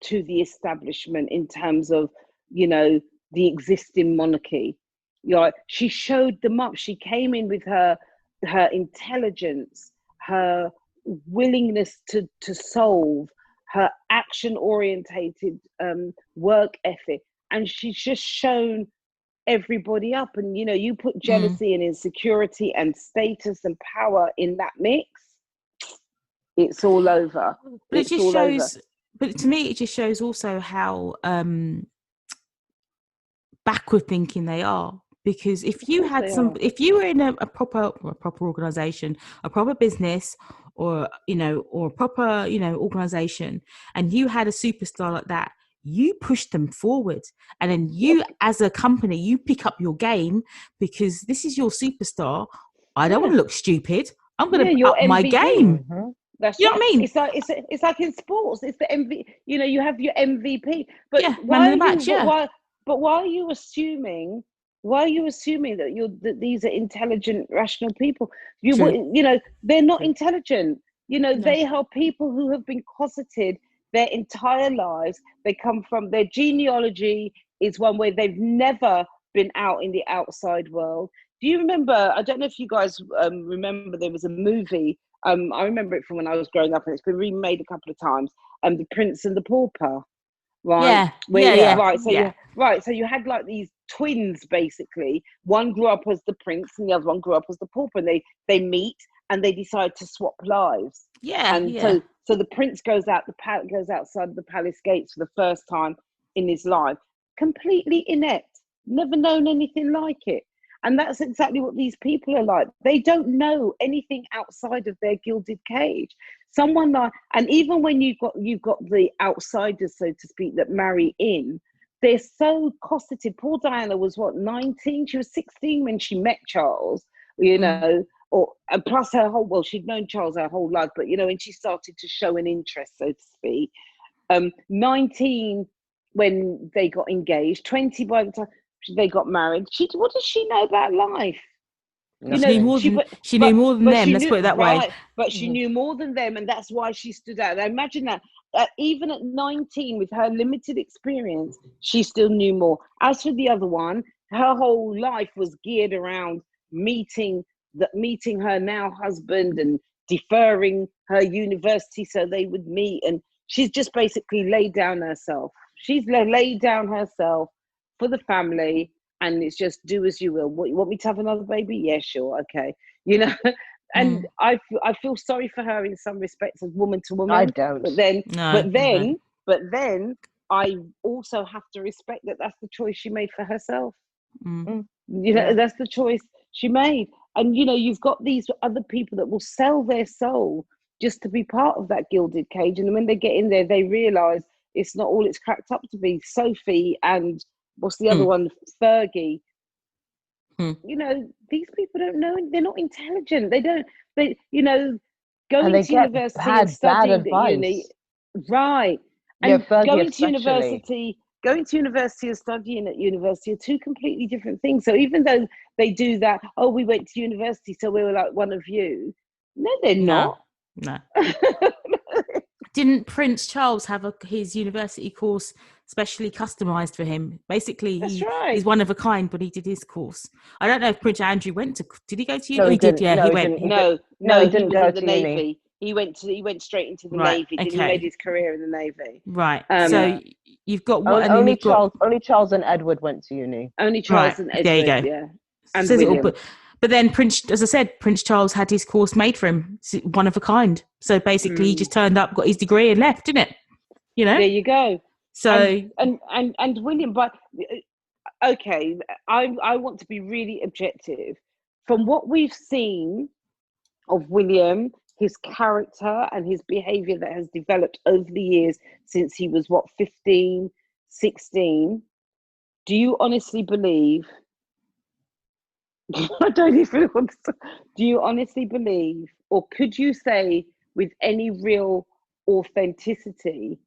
to the establishment in terms of, you know, the existing monarchy. You know, she showed them up. She came in with her intelligence, her willingness to solve, her action-orientated work ethic, and she's just shown everybody up. And you know, you put jealousy and insecurity and status and power in that mix, it's all over.
But it just shows, but to me it just shows also how backward thinking they are. Because if you had if you were in a proper organization, a proper business, or or a proper organization, and you had a superstar like that, you push them forward, and then you as a company, you pick up your game, because this is your superstar. I don't want to look stupid. I'm going to up my game.
That's
you know what I mean?
It's like in sports. It's the MVP. You know, you have your MVP, but why are you assuming? Why are you assuming that these are intelligent, rational people? You know, they're not intelligent. You know, they are people who have been cosseted their entire lives. They come from, their genealogy is one where they've never been out in the outside world. Do you remember? I don't know if you guys remember. There was a movie. I remember it from when I was growing up, and it's been remade a couple of times. The Prince and the Pauper. Right. So you had like these twins, basically. One grew up as the prince and the other one grew up as the pauper, and they meet and they decide to swap lives. So the prince goes outside of the palace gates for the first time in his life, completely inept, never known anything like it. And that's exactly what these people are like. They don't know anything outside of their gilded cage. Someone like, and even when you've got the outsiders, so to speak, that marry in, they're so cosseted. Poor Diana was 19? She was 16 when she met Charles, you know, and plus she'd known Charles her whole life, but you know, when she started to show an interest, so to speak, 19 when they got engaged, 20 by the time they got married. What does she know about life?
You know, she knew more than them. Let's put it that way.
But she knew more than them, and that's why she stood out. Now imagine that. Even at 19, with her limited experience, she still knew more. As for the other one, her whole life was geared around meeting her now husband and deferring her university so they would meet. And she's just basically laid down herself. She's laid down herself for the family, and it's just do as you will. What, you want me to have another baby? Yeah, sure, okay. You know, and I feel sorry for her in some respects, as woman to woman.
I don't.
But then I also have to respect that that's the choice she made for herself. You know, that's the choice she made. And you know, you've got these other people that will sell their soul just to be part of that gilded cage, and when they get in there, they realize it's not all it's cracked up to be. Sophie and what's the other one? Fergie. You know, these people don't know. They're not intelligent. They going to university and studying at uni, right? And
Fergie
going
especially.
to university and studying at university are two completely different things. So even though they do that, oh, we went to university, so we were like one of you. No, they're not.
No. Didn't Prince Charles have his university course specially customized for him? Basically, he's one of a kind, but he did his course. I don't know if Prince Andrew went to go to uni.
No, he didn't.
Yeah,
no,
he went.
No, he didn't go to the Navy.
Uni.
He went straight into the
Right,
Navy.
okay.
He made his career in the Navy.
Right. So you've got what?
Only Charles and Edward went to uni.
Only Charles and Edward.
There you go.
Yeah. And
Says
William.
it all, but then as I said, Prince Charles had his course made for him, one of a kind. So basically, he just turned up, got his degree, and left, didn't it? You know.
There you go.
So
and William, but okay, I want to be really objective. From what we've seen of William, his character and his behaviour that has developed over the years since he was 15, 16. Do you honestly believe? I don't even want to. Do you honestly believe, or could you say with any real authenticity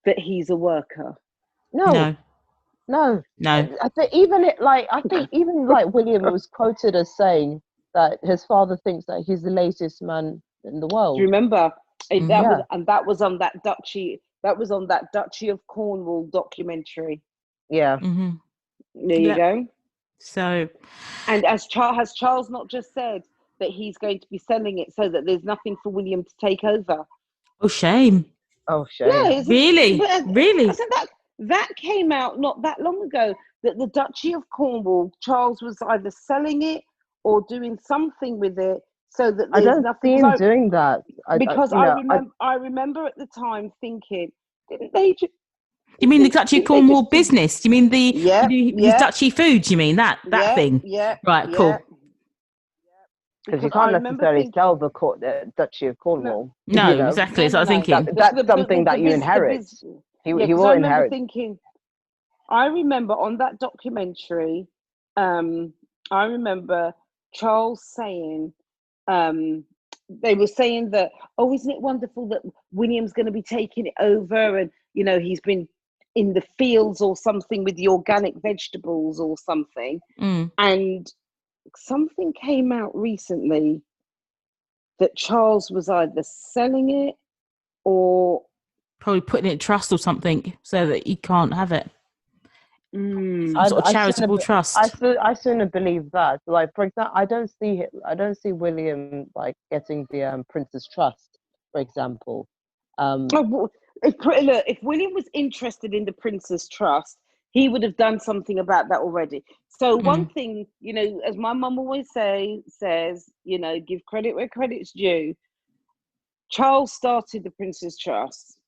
that he's a worker?
No. I think even William was quoted as saying that his father thinks that he's the laziest man in the world.
Do you remember? That was on that Duchy. That was on that Duchy of Cornwall documentary.
Yeah.
Mm-hmm.
There you go.
So,
and has Charles not just said that he's going to be selling it so that there's nothing for William to take over?
Oh, shame.
Yeah,
really?
I said that came out not that long ago, that the Duchy of Cornwall, Charles was either selling it or doing something with it so that there's nothing.
I don't see him doing that.
I remember at the time thinking, didn't they just...
You mean the Duchy of Cornwall business? Do you mean his Duchy foods? You mean that thing?
Yeah.
Right, cool.
Because you can't necessarily sell the Duchy of Cornwall.
No, exactly. So I was thinking
that's something that you inherit. He will inherit.
I remember on that documentary, I remember Charles saying, they were saying that, oh, isn't it wonderful that William's going to be taking it over, and he's been in the fields or something with the organic vegetables or something. And something came out recently that Charles was either selling it or
probably putting it in trust or something so that he can't have it. Some sort of charitable trust.
I sooner believe that. Like, for example, I don't see William like getting the Prince's Trust, for example.
If William was interested in the Prince's Trust, he would have done something about that already. So one thing, as my mum always says, give credit where credit's due. Charles started the Prince's Trust,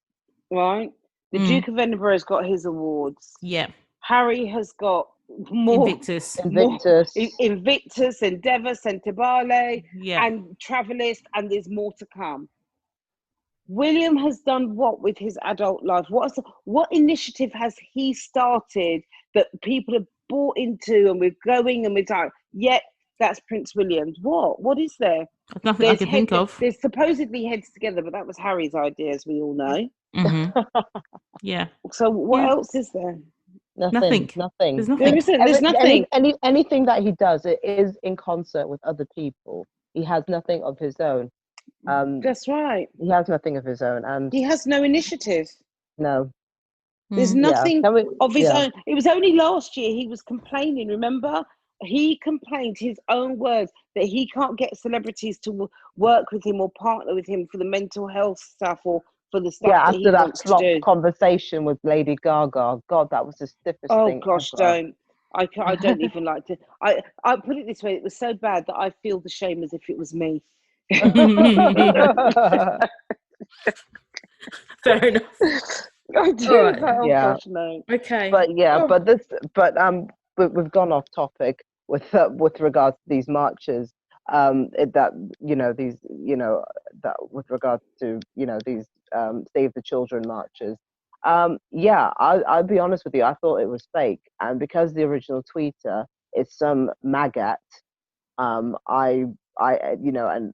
right? The Duke of Edinburgh's got his awards.
Yeah.
Harry has got more
Invictus,
Endeavour, Centibale, and Travelist, and there's more to come. William has done what with his adult life? What initiative has he started that people have bought into, and we're going and we're like, that's Prince William's. What is there?
Nothing I can think of.
There's supposedly Heads Together, but that was Harry's idea, as we all know.
Yeah.
So what else is there?
Nothing.
There's nothing.
There's nothing.
Anything that he does, it is in concert with other people. He has nothing of his own.
That's right.
He has nothing of his own, and
he has no initiative.
No.
There's nothing of his own. It was only last year he was complaining. Remember, he complained, his own words, that he can't get celebrities to work with him or partner with him for the mental health stuff or for the stuff that he wants to do.
After that conversation with Lady Gaga, God, that was the stiffest thing.
Oh gosh,
ever.
I don't even like to. I put it this way: it was so bad that I feel the shame as if it was me.
Fair enough.
I do.
Right.
Gosh, no.
Okay.
But we've gone off topic with regards to these marches. That with regards to these Save the Children marches. I'll be honest with you. I thought it was fake, and because the original tweeter is some maggot, I, and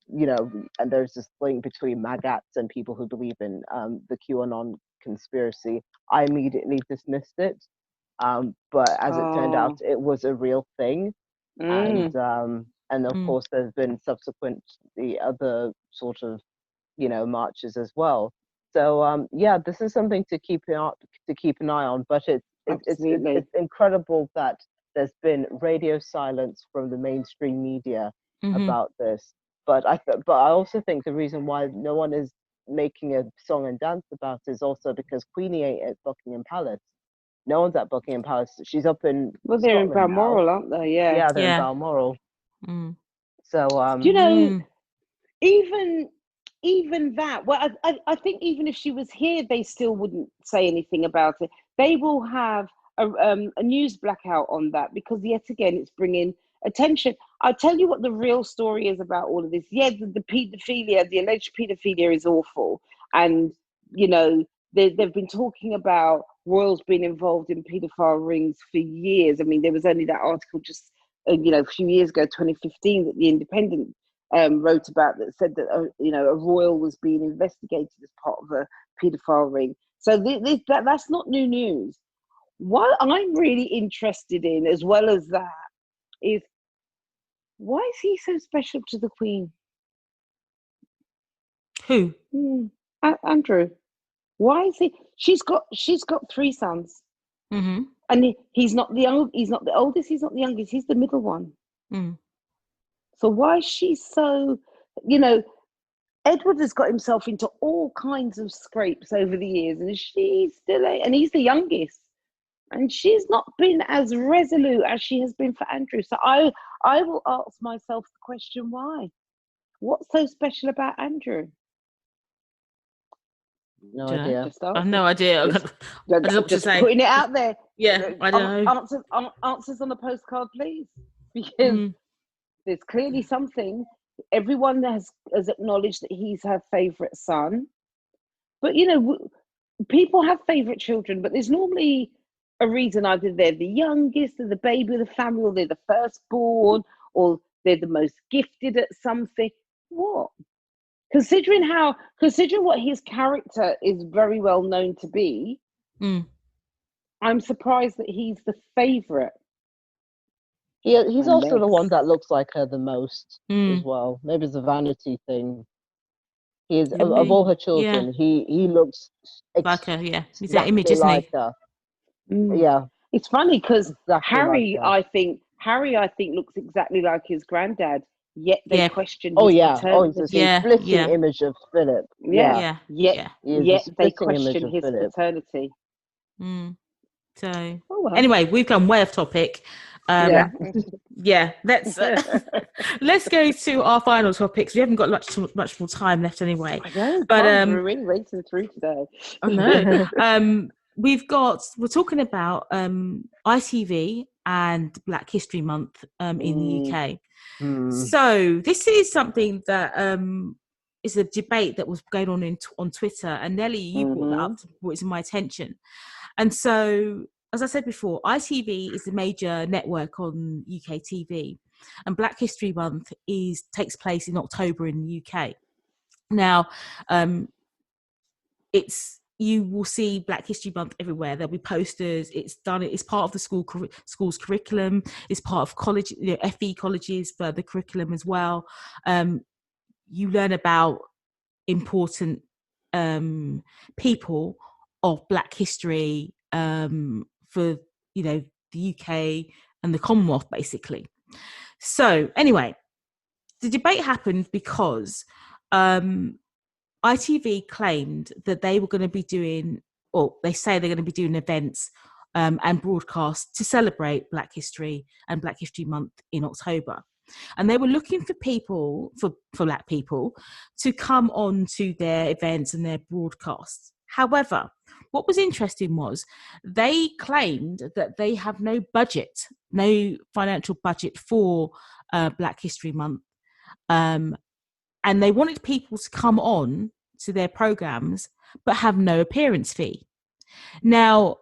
there's this link between maggots and people who believe in the QAnon conspiracy. I immediately dismissed it, but as it turned out, it was a real thing, and of course, there's been subsequent the other sort of marches as well. So this is something to keep an eye on. But it's incredible that there's been radio silence from the mainstream media about this. But I also think the reason why no one is making a song and dance about it is also because Queenie ain't at Buckingham Palace. No one's at Buckingham Palace. She's up in
they're in
Scotland
Balmoral,
now.
aren't they? Yeah,
Yeah, they're in Balmoral. So
even that. Well, I think even if she was here, they still wouldn't say anything about it. They will have a news blackout on that because yet again, it's bringing attention. I'll tell you what the real story is about all of this. Yeah, the paedophilia, the alleged paedophilia is awful, and they've been talking about royals being involved in paedophile rings for years. I mean, there was only that article just a few years ago, 2015, that the Independent wrote about, that said that a royal was being investigated as part of a paedophile ring. So that's not new news. What I'm really interested in, as well as that, is why is he so special to the Queen?
Who?
Andrew. Why is he? She's got 3 sons, and he's not the oldest. He's not the youngest. He's the middle one. So why is she so? Edward has got himself into all kinds of scrapes over the years, and she's still, and he's the youngest, and she's not been as resolute as she has been for Andrew. So I will ask myself the question: why? What's so special about Andrew?
No idea.
I have no idea.
Just putting it out there.
Yeah, I don't
know. Answers on a postcard, please, because there's clearly something. Everyone has acknowledged that he's her favourite son, but people have favourite children, but there's normally a reason. Either they're the youngest, they're the baby of the family, or they're the firstborn, or they're the most gifted at something. What? Considering what his character is very well known to be, I'm surprised that he's the favourite.
He's also the one that looks like her the most as well. Maybe it's a vanity thing. He is of all her children. He looks
like her. Yeah, he's an image, isn't
like
he?
Her. Yeah,
it's funny because
exactly
Harry, I think looks exactly like his granddad. Yet they question
his
paternity.
Splitting image of Philip.
Yet they question his paternity.
So anyway, we've gone way off topic. Let's go to our final topics. We haven't got much more time left anyway.
We're racing through today.
I know. We're talking about ITV and Black History Month in the UK. So this is something that is a debate that was going on Twitter, and Nelly, you brought it to my attention. And so, as I said before, ITV is the major network on UK TV, and Black History Month takes place in October in the UK. Now, you will see Black History Month everywhere. There'll be posters. It's part of the school's curriculum. It's part of college, FE colleges for the curriculum as well. You learn about important people of Black history for the UK and the Commonwealth, basically. So anyway, the debate happened because ITV claimed that they were going to be doing, or they say they're going to be doing events and broadcasts to celebrate Black History and Black History Month in October. And they were looking for people, for Black people, to come on to their events and their broadcasts. However, what was interesting was they claimed that they have no financial budget for Black History Month. And they wanted people to come on to their programs, but have no appearance fee. Now,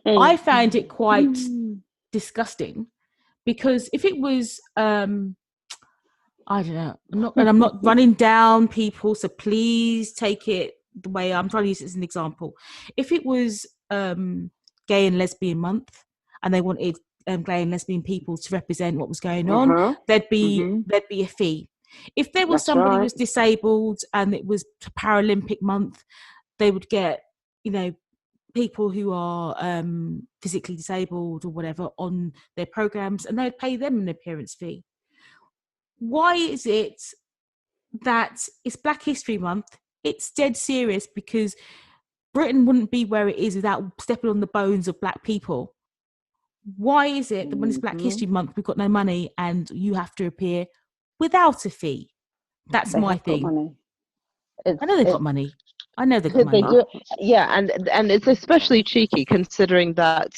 I found it quite
Mm.
disgusting because if it was, I don't know, I'm not running down people, so please take it the way I'm trying to use it as an example. If it was Gay and Lesbian Month and they wanted gay and lesbian people to represent what was going on, there'd be a fee. If there was
That's
somebody who
right.
was disabled and it was Paralympic month, they would get, you know, people who are physically disabled or whatever on their programs, and they'd pay them an appearance fee. Why is it that it's Black History Month? It's dead serious because Britain wouldn't be where it is without stepping on the bones of Black people. Why is it that when it's Black History Month, we've got no money and you have to appear without a fee? That's
They
my
have got
thing.
money.
I know they've got money. I know they've got
They
money.
do, yeah, and it's especially cheeky considering that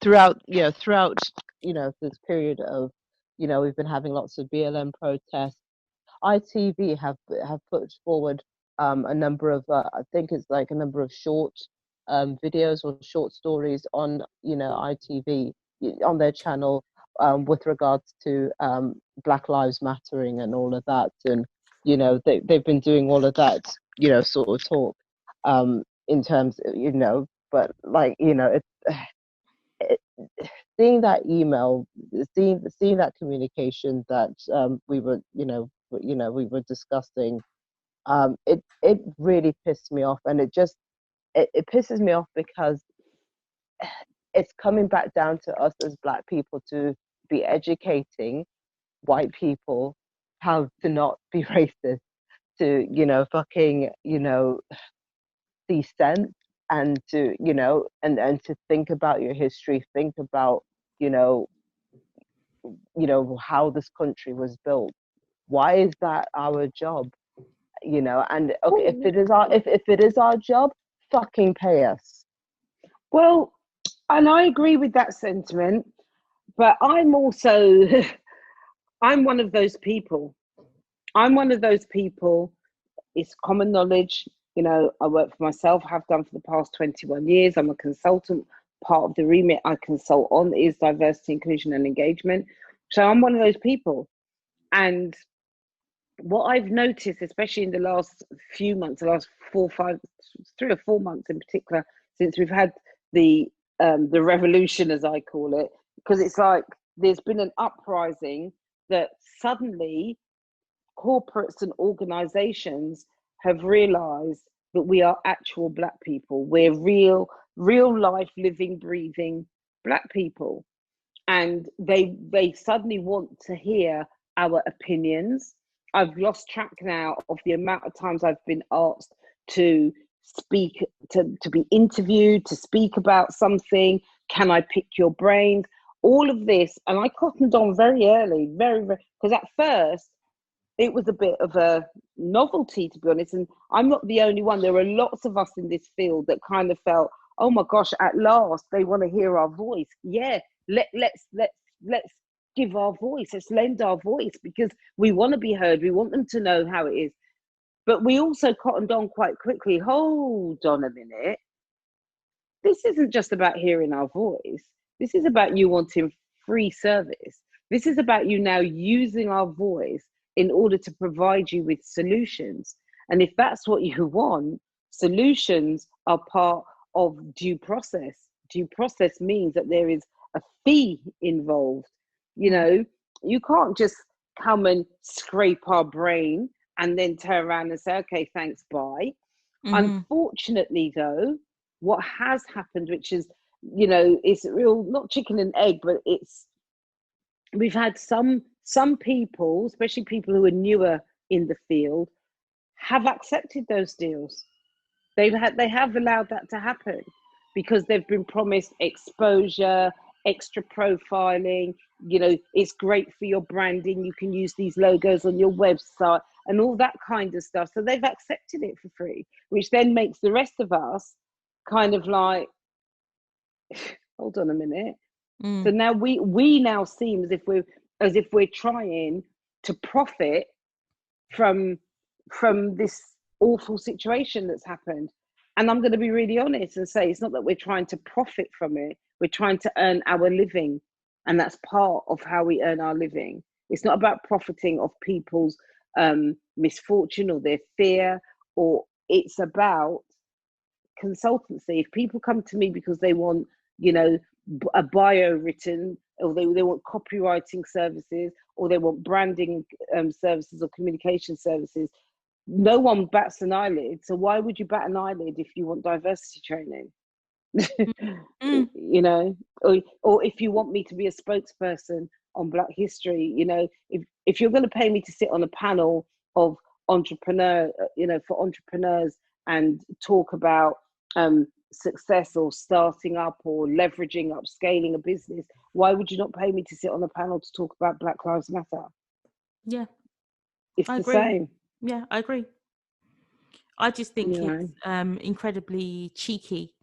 throughout this period of we've been having lots of BLM protests. ITV have put forward a number of I think it's like a number of short videos or short stories on ITV on their channel with regards to Black Lives Mattering and all of that, and they've been doing all of that sort of talk in terms but like it, seeing that email, seeing that communication that we were discussing, it really pissed me off, and it pisses me off because it's coming back down to us as Black people to be educating white people how to not be racist, to fucking see sense, and to and to think about your history, think about you know how this country was built. Why is that our job? And okay, if it is our job, fucking pay us.
Well, and I agree with that sentiment, but I'm also I'm one of those people. I'm one of those people. It's common knowledge. I work for myself, have done for the past 21 years. I'm a consultant. Part of the remit I consult on is diversity, inclusion, and engagement. So I'm one of those people. And what I've noticed, especially in the last few months, the last 3 or 4 months in particular, since we've had the revolution, as I call it, because it's like there's been an uprising that suddenly corporates and organizations have realized that we are actual Black people. We're real life, living, breathing Black people. And they suddenly want to hear our opinions. I've lost track now of the amount of times I've been asked to speak, to be interviewed, to speak about something. Can I pick your brains? All of this. And I cottoned on very early, very, very, because at first it was a bit of a novelty, to be honest. And I'm not the only one. There are lots of us in this field that kind of felt, oh my gosh, at last they want to hear our voice. Yeah, let's give our voice. Let's lend our voice because we want to be heard. We want them to know how it is. But we also cottoned on quite quickly. Hold on a minute. This isn't just about hearing our voice. This is about you wanting free service. This is about you now using our voice in order to provide you with solutions. And if that's what you want, solutions are part of due process. Due process means that there is a fee involved. You can't just come and scrape our brain and then turn around and say, okay, thanks, bye. Unfortunately, though, what has happened, which is, it's real, not chicken and egg, but we've had some people, especially people who are newer in the field, have accepted those deals. They have allowed that to happen because they've been promised exposure, extra profiling. It's great for your branding. You can use these logos on your website and all that kind of stuff. So they've accepted it for free, which then makes the rest of us kind of like, hold on a minute. So now we now seem as if we're trying to profit from this awful situation that's happened. And I'm going to be really honest and say it's not that we're trying to profit from it. We're trying to earn our living. And that's part of how we earn our living. It's not about profiting off people's misfortune or their fear, or it's about consultancy. If people come to me because they want, a bio written, or they want copywriting services, or they want branding services or communication services, no one bats an eyelid. So why would you bat an eyelid if you want diversity training? Or if you want me to be a spokesperson on Black history, if you're going to pay me to sit on a panel of for entrepreneurs and talk about success or starting up or leveraging up, scaling a business, why would you not pay me to sit on a panel to talk about Black Lives Matter?
Yeah,
it's
I
the
agree.
same.
Yeah, I agree. I just think it's incredibly cheeky.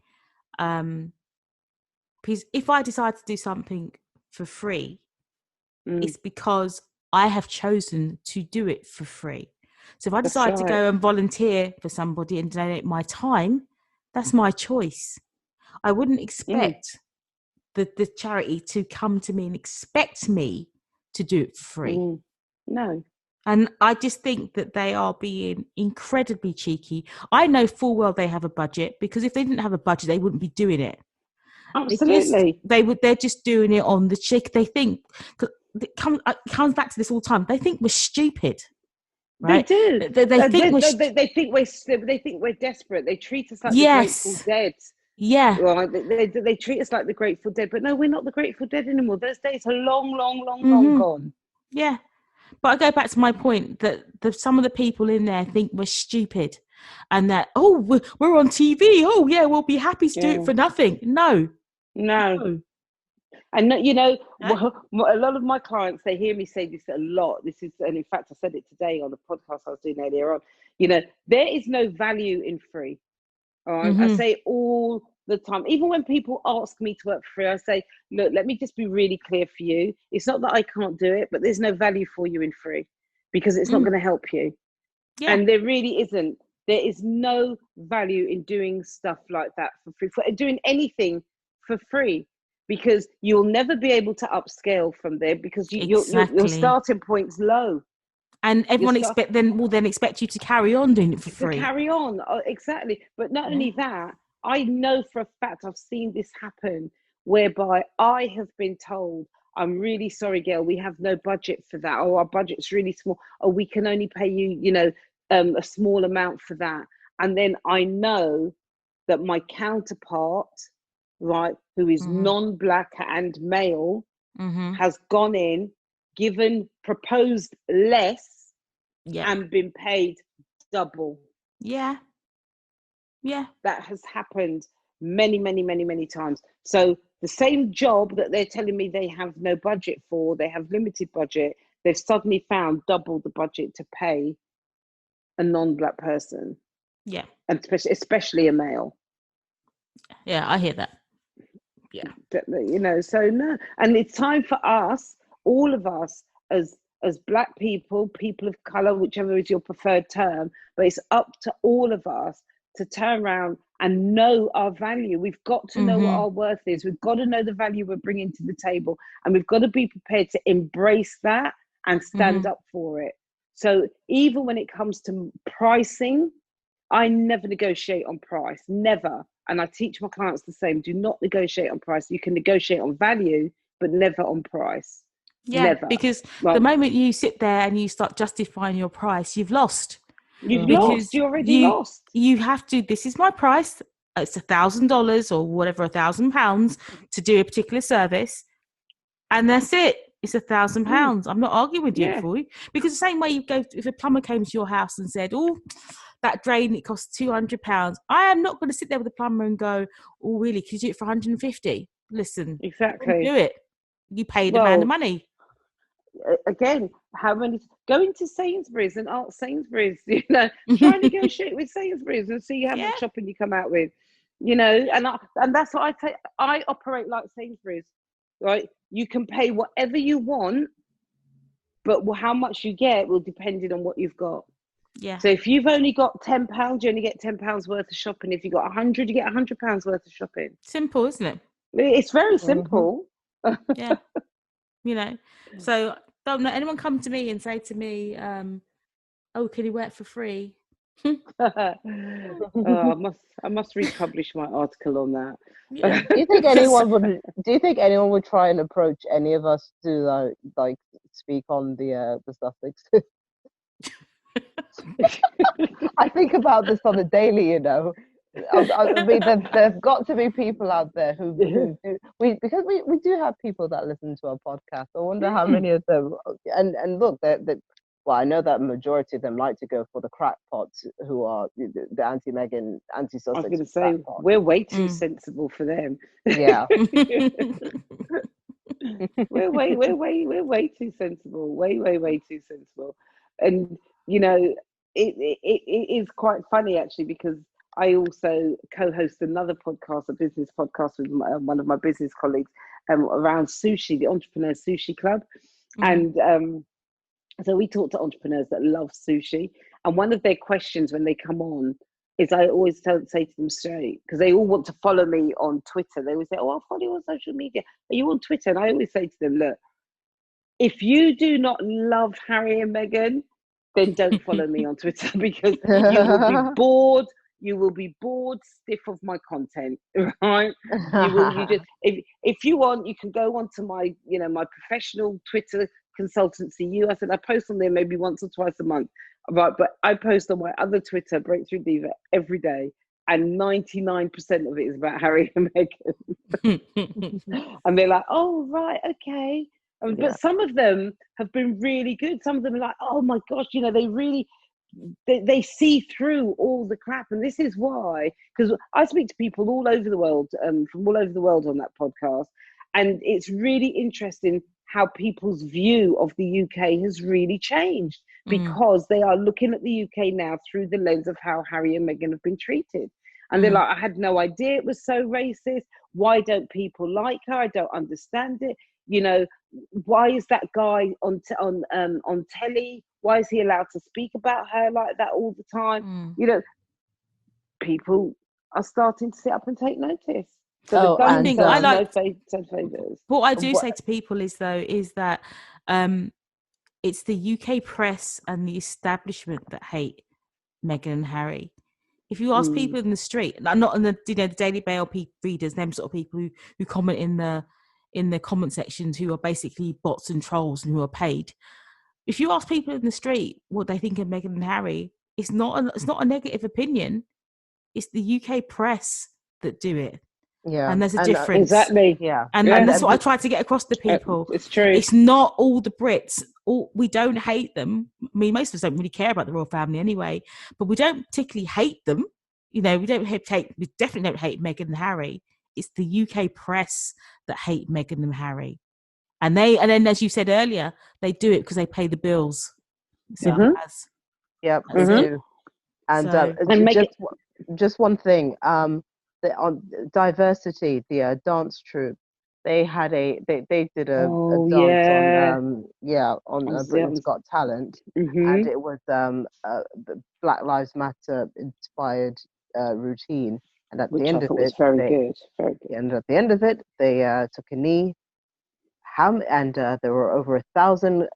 Because if I decide to do something for free, it's because I have chosen to do it for free. So if I decide to go and volunteer for somebody and donate my time, that's my choice. I wouldn't expect the charity to come to me and expect me to do it for free.
No.
And I just think that they are being incredibly cheeky. I know full well they have a budget, because if they didn't have a budget, they wouldn't be doing it.
Absolutely.
They're just doing it on the cheek. They think, it comes back to this all the time. They think we're stupid. Right?
They do.
They think
they think we're desperate. They treat us like the Grateful Dead.
Yeah.
Right. They treat us like the Grateful Dead, but no, we're not the Grateful Dead anymore. Those days are long gone.
Yeah. But I go back to my point that some of the people in there think we're stupid, and that, we're on TV. Oh yeah, we'll be happy to do it for nothing. No.
And a lot of my clients, they hear me say this a lot. And in fact, I said it today on the podcast I was doing earlier on. There is no value in free. All right. I say it all the time. Even when people ask me to work for free, I say, look, let me just be really clear for you. It's not that I can't do it, but there's no value for you in free, because it's not going to help you. Yeah. And there really isn't. There is no value in doing stuff like that for free, for doing anything for free, because you'll never be able to upscale from there, because your starting point's low.
And everyone will then expect you to carry on doing it for free.
To carry on, exactly. But not only that, I know for a fact, I've seen this happen, whereby I have been told, I'm really sorry, Gayle, we have no budget for that, or our budget's really small, or we can only pay you, a small amount for that. And then I know that my counterpart, right, who is non-Black and male, has gone in, proposed less, and been paid double.
Yeah.
That has happened many times. So the same job that they're telling me they have no budget for, they have limited budget, they've suddenly found double the budget to pay a non-Black person.
Yeah.
And especially a male.
Yeah, I hear that. Yeah.
So no. And it's time for us, all of us, as Black people, people of colour, whichever is your preferred term, but it's up to all of us to turn around and know our value. We've got to know what our worth is. We've got to know the value we're bringing to the table, and we've got to be prepared to embrace that and stand up for it. So even when it comes to pricing, I never negotiate on price, never. And I teach my clients the same. Do not negotiate on price. You can negotiate on value, but never on price.
Yeah, never. Because the moment you sit there and you start justifying your price, you've lost.
You've lost. You already lost.
You have to. This is my price. It's $1,000 or whatever, £1,000 to do a particular service, and that's it. It's £1,000. I'm not arguing with you for you, because the same way you go, if a plumber came to your house and said, "Oh, that drain, it costs £200," I am not going to sit there with the plumber and go, "Oh, really? Could you do it for $150?" Listen,
exactly.
Do it. You pay the man the money.
Again, how many going to Sainsbury's and ask Sainsbury's, try and negotiate with Sainsbury's and see how much shopping you come out with, and that's what I take. I operate like Sainsbury's, right? You can pay whatever you want, but how much you get will depend on what you've got.
Yeah.
So if you've only got £10, you only get £10 worth of shopping. If you've got 100, you get £100 worth of shopping.
Simple, isn't it?
It's very
Mm-hmm.
simple.
Yeah. So don't let anyone come to me and say to me, oh, can you work for free?
I must republish my article on that.
Yeah.
Do you think anyone would try and approach any of us to like speak on the Sussex? I think about this on a daily, you know. I mean, there's got to be people out there who do, because we do have people that listen to our podcast. I wonder how many of them. And look, well, I know that majority of them like to go for the crackpots, who are the anti-Meghan, anti-Sussex.
I was going to say we're way too sensible for them.
Yeah.
we're way too sensible. Way too sensible. And you know, it is quite funny actually, because I also co-host another podcast, a business podcast with one of my business colleagues, around sushi, the Entrepreneur Sushi Club, and so we talk to entrepreneurs that love sushi, and one of their questions when they come on is, I always say to them straight, because they all want to follow me on Twitter. They always say, "Oh, I'll follow you on social media. Are you on Twitter?" And I always say to them, "Look, if you do not love Harry and Meghan, then don't follow me on Twitter, because you will be bored. You will be bored stiff of my content, right? You just if you want, you can go onto my my professional Twitter consultancy. I said I post on there maybe once or twice a month, right? But I post on my other Twitter, Breakthrough Diva, every day, and 99% of it is about Harry and Meghan." And they're like, "Oh, right, okay." But some of them have been really good. Some of them are like, "Oh my gosh, they really they see through all the crap." And this is why, because I speak to people all over the world, from all over the world on that podcast, and it's really interesting how people's view of the UK has really changed, because they are looking at the UK now through the lens of how Harry and Meghan have been treated. And they're like, "I had no idea it was so racist. Why don't people like her? I don't understand it. Why is that guy on telly? Why is he allowed to speak about her like that all the time?" People are starting to sit up and take notice. So
One thing I like,
favors.
what I do say to people is that it's the UK press and the establishment that hate Meghan and Harry. If you ask people in the street, not in the the Daily Mail readers, them sort of people who comment in the comment sections, who are basically bots and trolls and who are paid. If you ask people in the street what they think of Meghan and Harry, it's not a negative opinion. It's the UK press that do it.
Yeah,
and there's a difference.
Exactly.
Yeah,
and that's what I try to get across to people.
It's true.
It's not all the Brits. We don't hate them. I mean, most of us don't really care about the royal family anyway, but we don't particularly hate them. We definitely don't hate Meghan and Harry. It's the UK press that hate Meghan and Harry, and then, as you said earlier, they do it because they pay the bills. Simple as.
Yep, they do. And just one thing, on diversity, the dance troupe, they did a dance on Britain's Got Talent, and it was Black Lives Matter inspired routine, and at the end of it,
very good.
And at the end of it, they took a knee. And there were over 1,000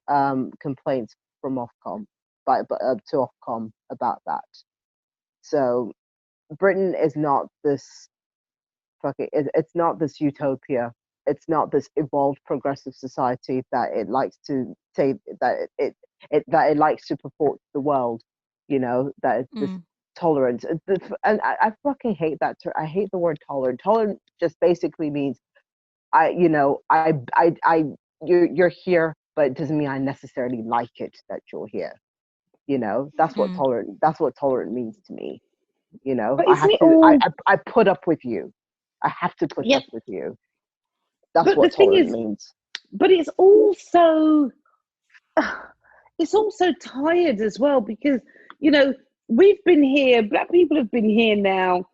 complaints from Ofcom, to Ofcom about that. So Britain is not this it's not this utopia. It's not this evolved progressive society that it likes to say that it likes to purport to the world. That it's this tolerance. And I fucking hate that term. I hate the word tolerant. Tolerant just basically means you're here, but it doesn't mean I necessarily like it that you're here. That's what tolerant means to me. I put up with you. I have to put up with you. That's what tolerant means.
But it's also tired as well, because we've been here. Black people have been here now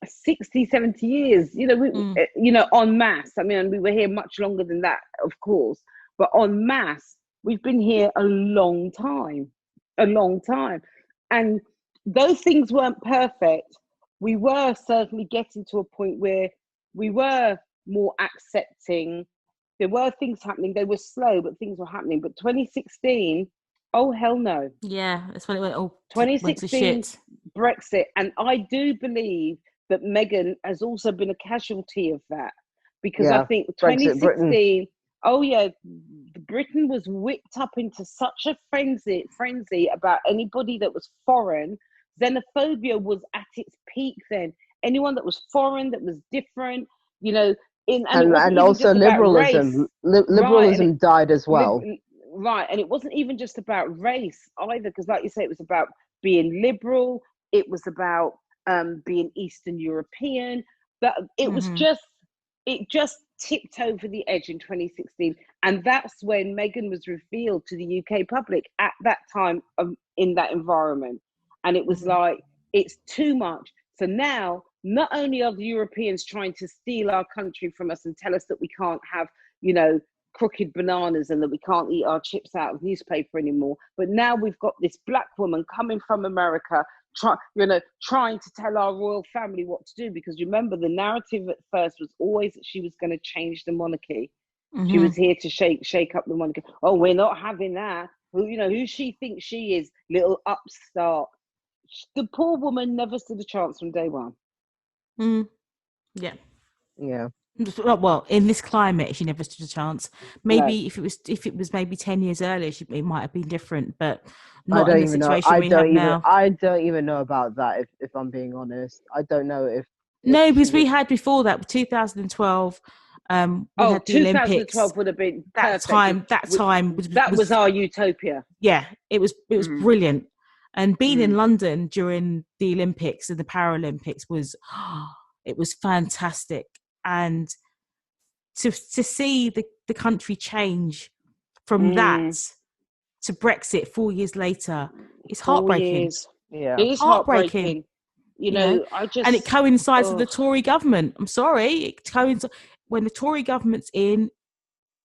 60, 70 years. En masse. I mean, we were here much longer than that, of course, but en masse, we've been here a long time. and though things weren't perfect, we were certainly getting to a point where we were more accepting. There were things happening. They were slow, but things were happening. But 2016, oh hell no.
Yeah, that's when it went all went to
2016
shit.
Brexit, and I do believe that Meghan has also been a casualty of that, because I think
Brexit,
2016.
Britain.
Oh yeah, Britain was whipped up into such a frenzy about anybody that was foreign. Xenophobia was at its peak then. Anyone that was foreign, that was different, you know,
and also liberalism. Liberalism died as well.
Right, and it wasn't even just about race either, because like you say, it was about being liberal. It was about being Eastern European. But it was it just tipped over the edge in 2016, and that's when Meghan was revealed to the UK public at that time, in that environment, and it was like, it's too much. So now, not only are the Europeans trying to steal our country from us and tell us that we can't have, you know, crooked bananas and that we can't eat our chips out of newspaper anymore, but now we've got this black woman coming from America, trying to tell our royal family what to do. Because remember, the narrative at first was always that she was going to change the monarchy. She was here to shake up the monarchy. Oh, we're not having that. Who she thinks she is, little upstart. The poor woman never stood a chance from day one.
Yeah.
Well,
in this climate, she never stood a chance. Maybe if it was maybe 10 years earlier, it might have been different. But not in the situation we have now.
I don't even know about that. If I'm being honest, I don't know if.
No, because we had before that 2012. We had the
2012
Olympics.
would have been
that
perfect.
time
was our utopia.
Yeah, it was brilliant. And being in London during the Olympics and the Paralympics was fantastic. And to see the country change from that to Brexit 4 years later, it's heartbreaking.
Yeah, it is heartbreaking. You know,
and it coincides with the Tory government. I'm sorry, it coincides when the Tory government's in.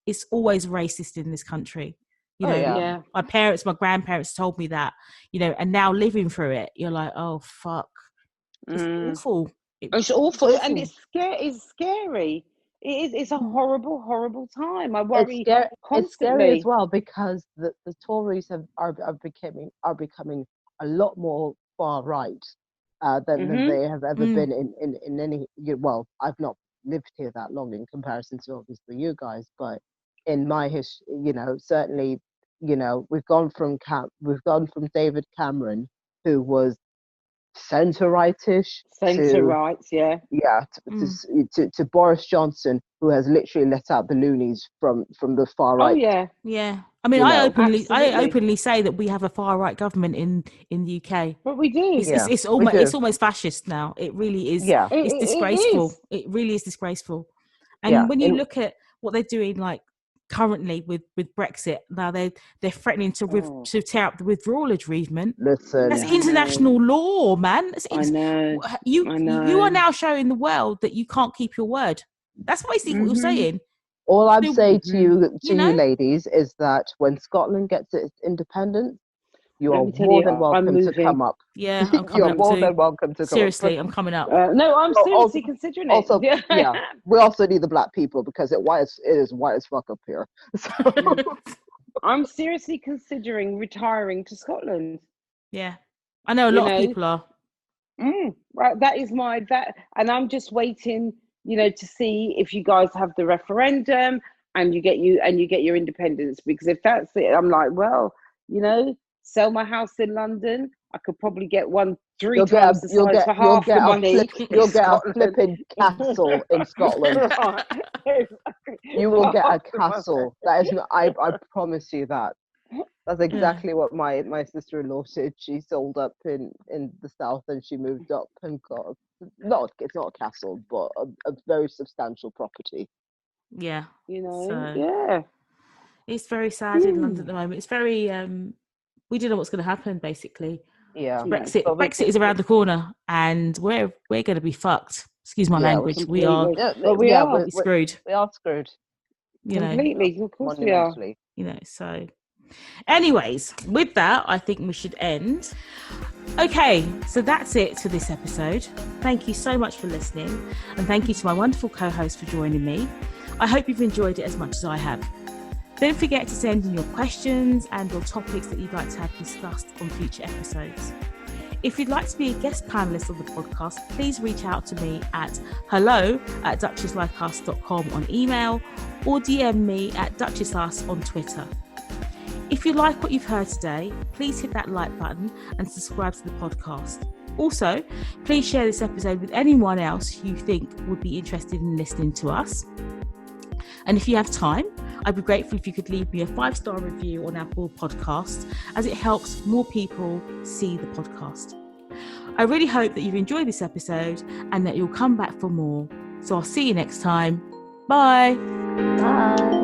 It's always racist in this country. My parents, my grandparents told me that. And now living through it, you're like, oh fuck, it's awful.
It's awful, and it's scary. It's a horrible, horrible time. I worry constantly.
It's scary as well, because the Tories are becoming a lot more far right than they have ever been in any. Well, I've not lived here that long in comparison to obviously you guys, but in my history, certainly, we've gone from David Cameron, who was centre-right-ish, to Boris Johnson, who has literally let out the loonies from the far right.
Yeah. I mean, I openly say that we have a far right government in the UK.
But we do.
It's almost fascist now. It really is.
Yeah.
It's disgraceful. It really is disgraceful. And when you look at what they're doing, like currently with Brexit, now they're threatening to tear up the withdrawal agreement.
Listen,
that's international law, man.
I know.
You are now showing the world that you can't keep your word. That's basically what you're saying.
All I'm saying to you ladies, is that when Scotland gets its independence, you are more than welcome to come up.
Yeah, I'm coming
You're
up
more than welcome to come
seriously,
up.
I'm coming up.
No, I'm seriously considering it.
Also, we also need the black people, because it is white as fuck up here. So.
I'm seriously considering retiring to Scotland.
Yeah, I know a lot of people are.
Right, that is and I'm just waiting, to see if you guys have the referendum and you get your independence. Because if that's it, I'm like, well, sell my house in London. I could probably get one 3 times the size for half the money.
You'll get a flipping castle in Scotland. You will get a castle. That is, I promise you that. That's exactly what my sister-in-law did. She sold up in the south, and she moved up and got it's not a castle, but a very substantial property.
Yeah.
So,
it's very sad in London at the moment. It's very we don't know what's going to happen, basically.
Yeah.
Brexit is around the corner, and we're going to be fucked. Excuse my language. We are screwed.
We are screwed.
Completely. Of course we are.
So Anyways, with that, I think we should end. Okay, so that's it for this episode. Thank you so much for listening, and thank you to my wonderful co-host for joining me. I hope you've enjoyed it as much as I have. Don't forget to send in your questions and or topics that you'd like to have discussed on future episodes. If you'd like to be a guest panelist on the podcast, please reach out to me at hello@duchesslikeus.com on email or DM me at duchessus on Twitter. If you like what you've heard today, please hit that like button and subscribe to the podcast. Also, please share this episode with anyone else you think would be interested in listening to us. And if you have time, I'd be grateful if you could leave me a 5-star review on Apple Podcasts, as it helps more people see the podcast. I really hope that you've enjoyed this episode and that you'll come back for more. So I'll see you next time. Bye.
Bye.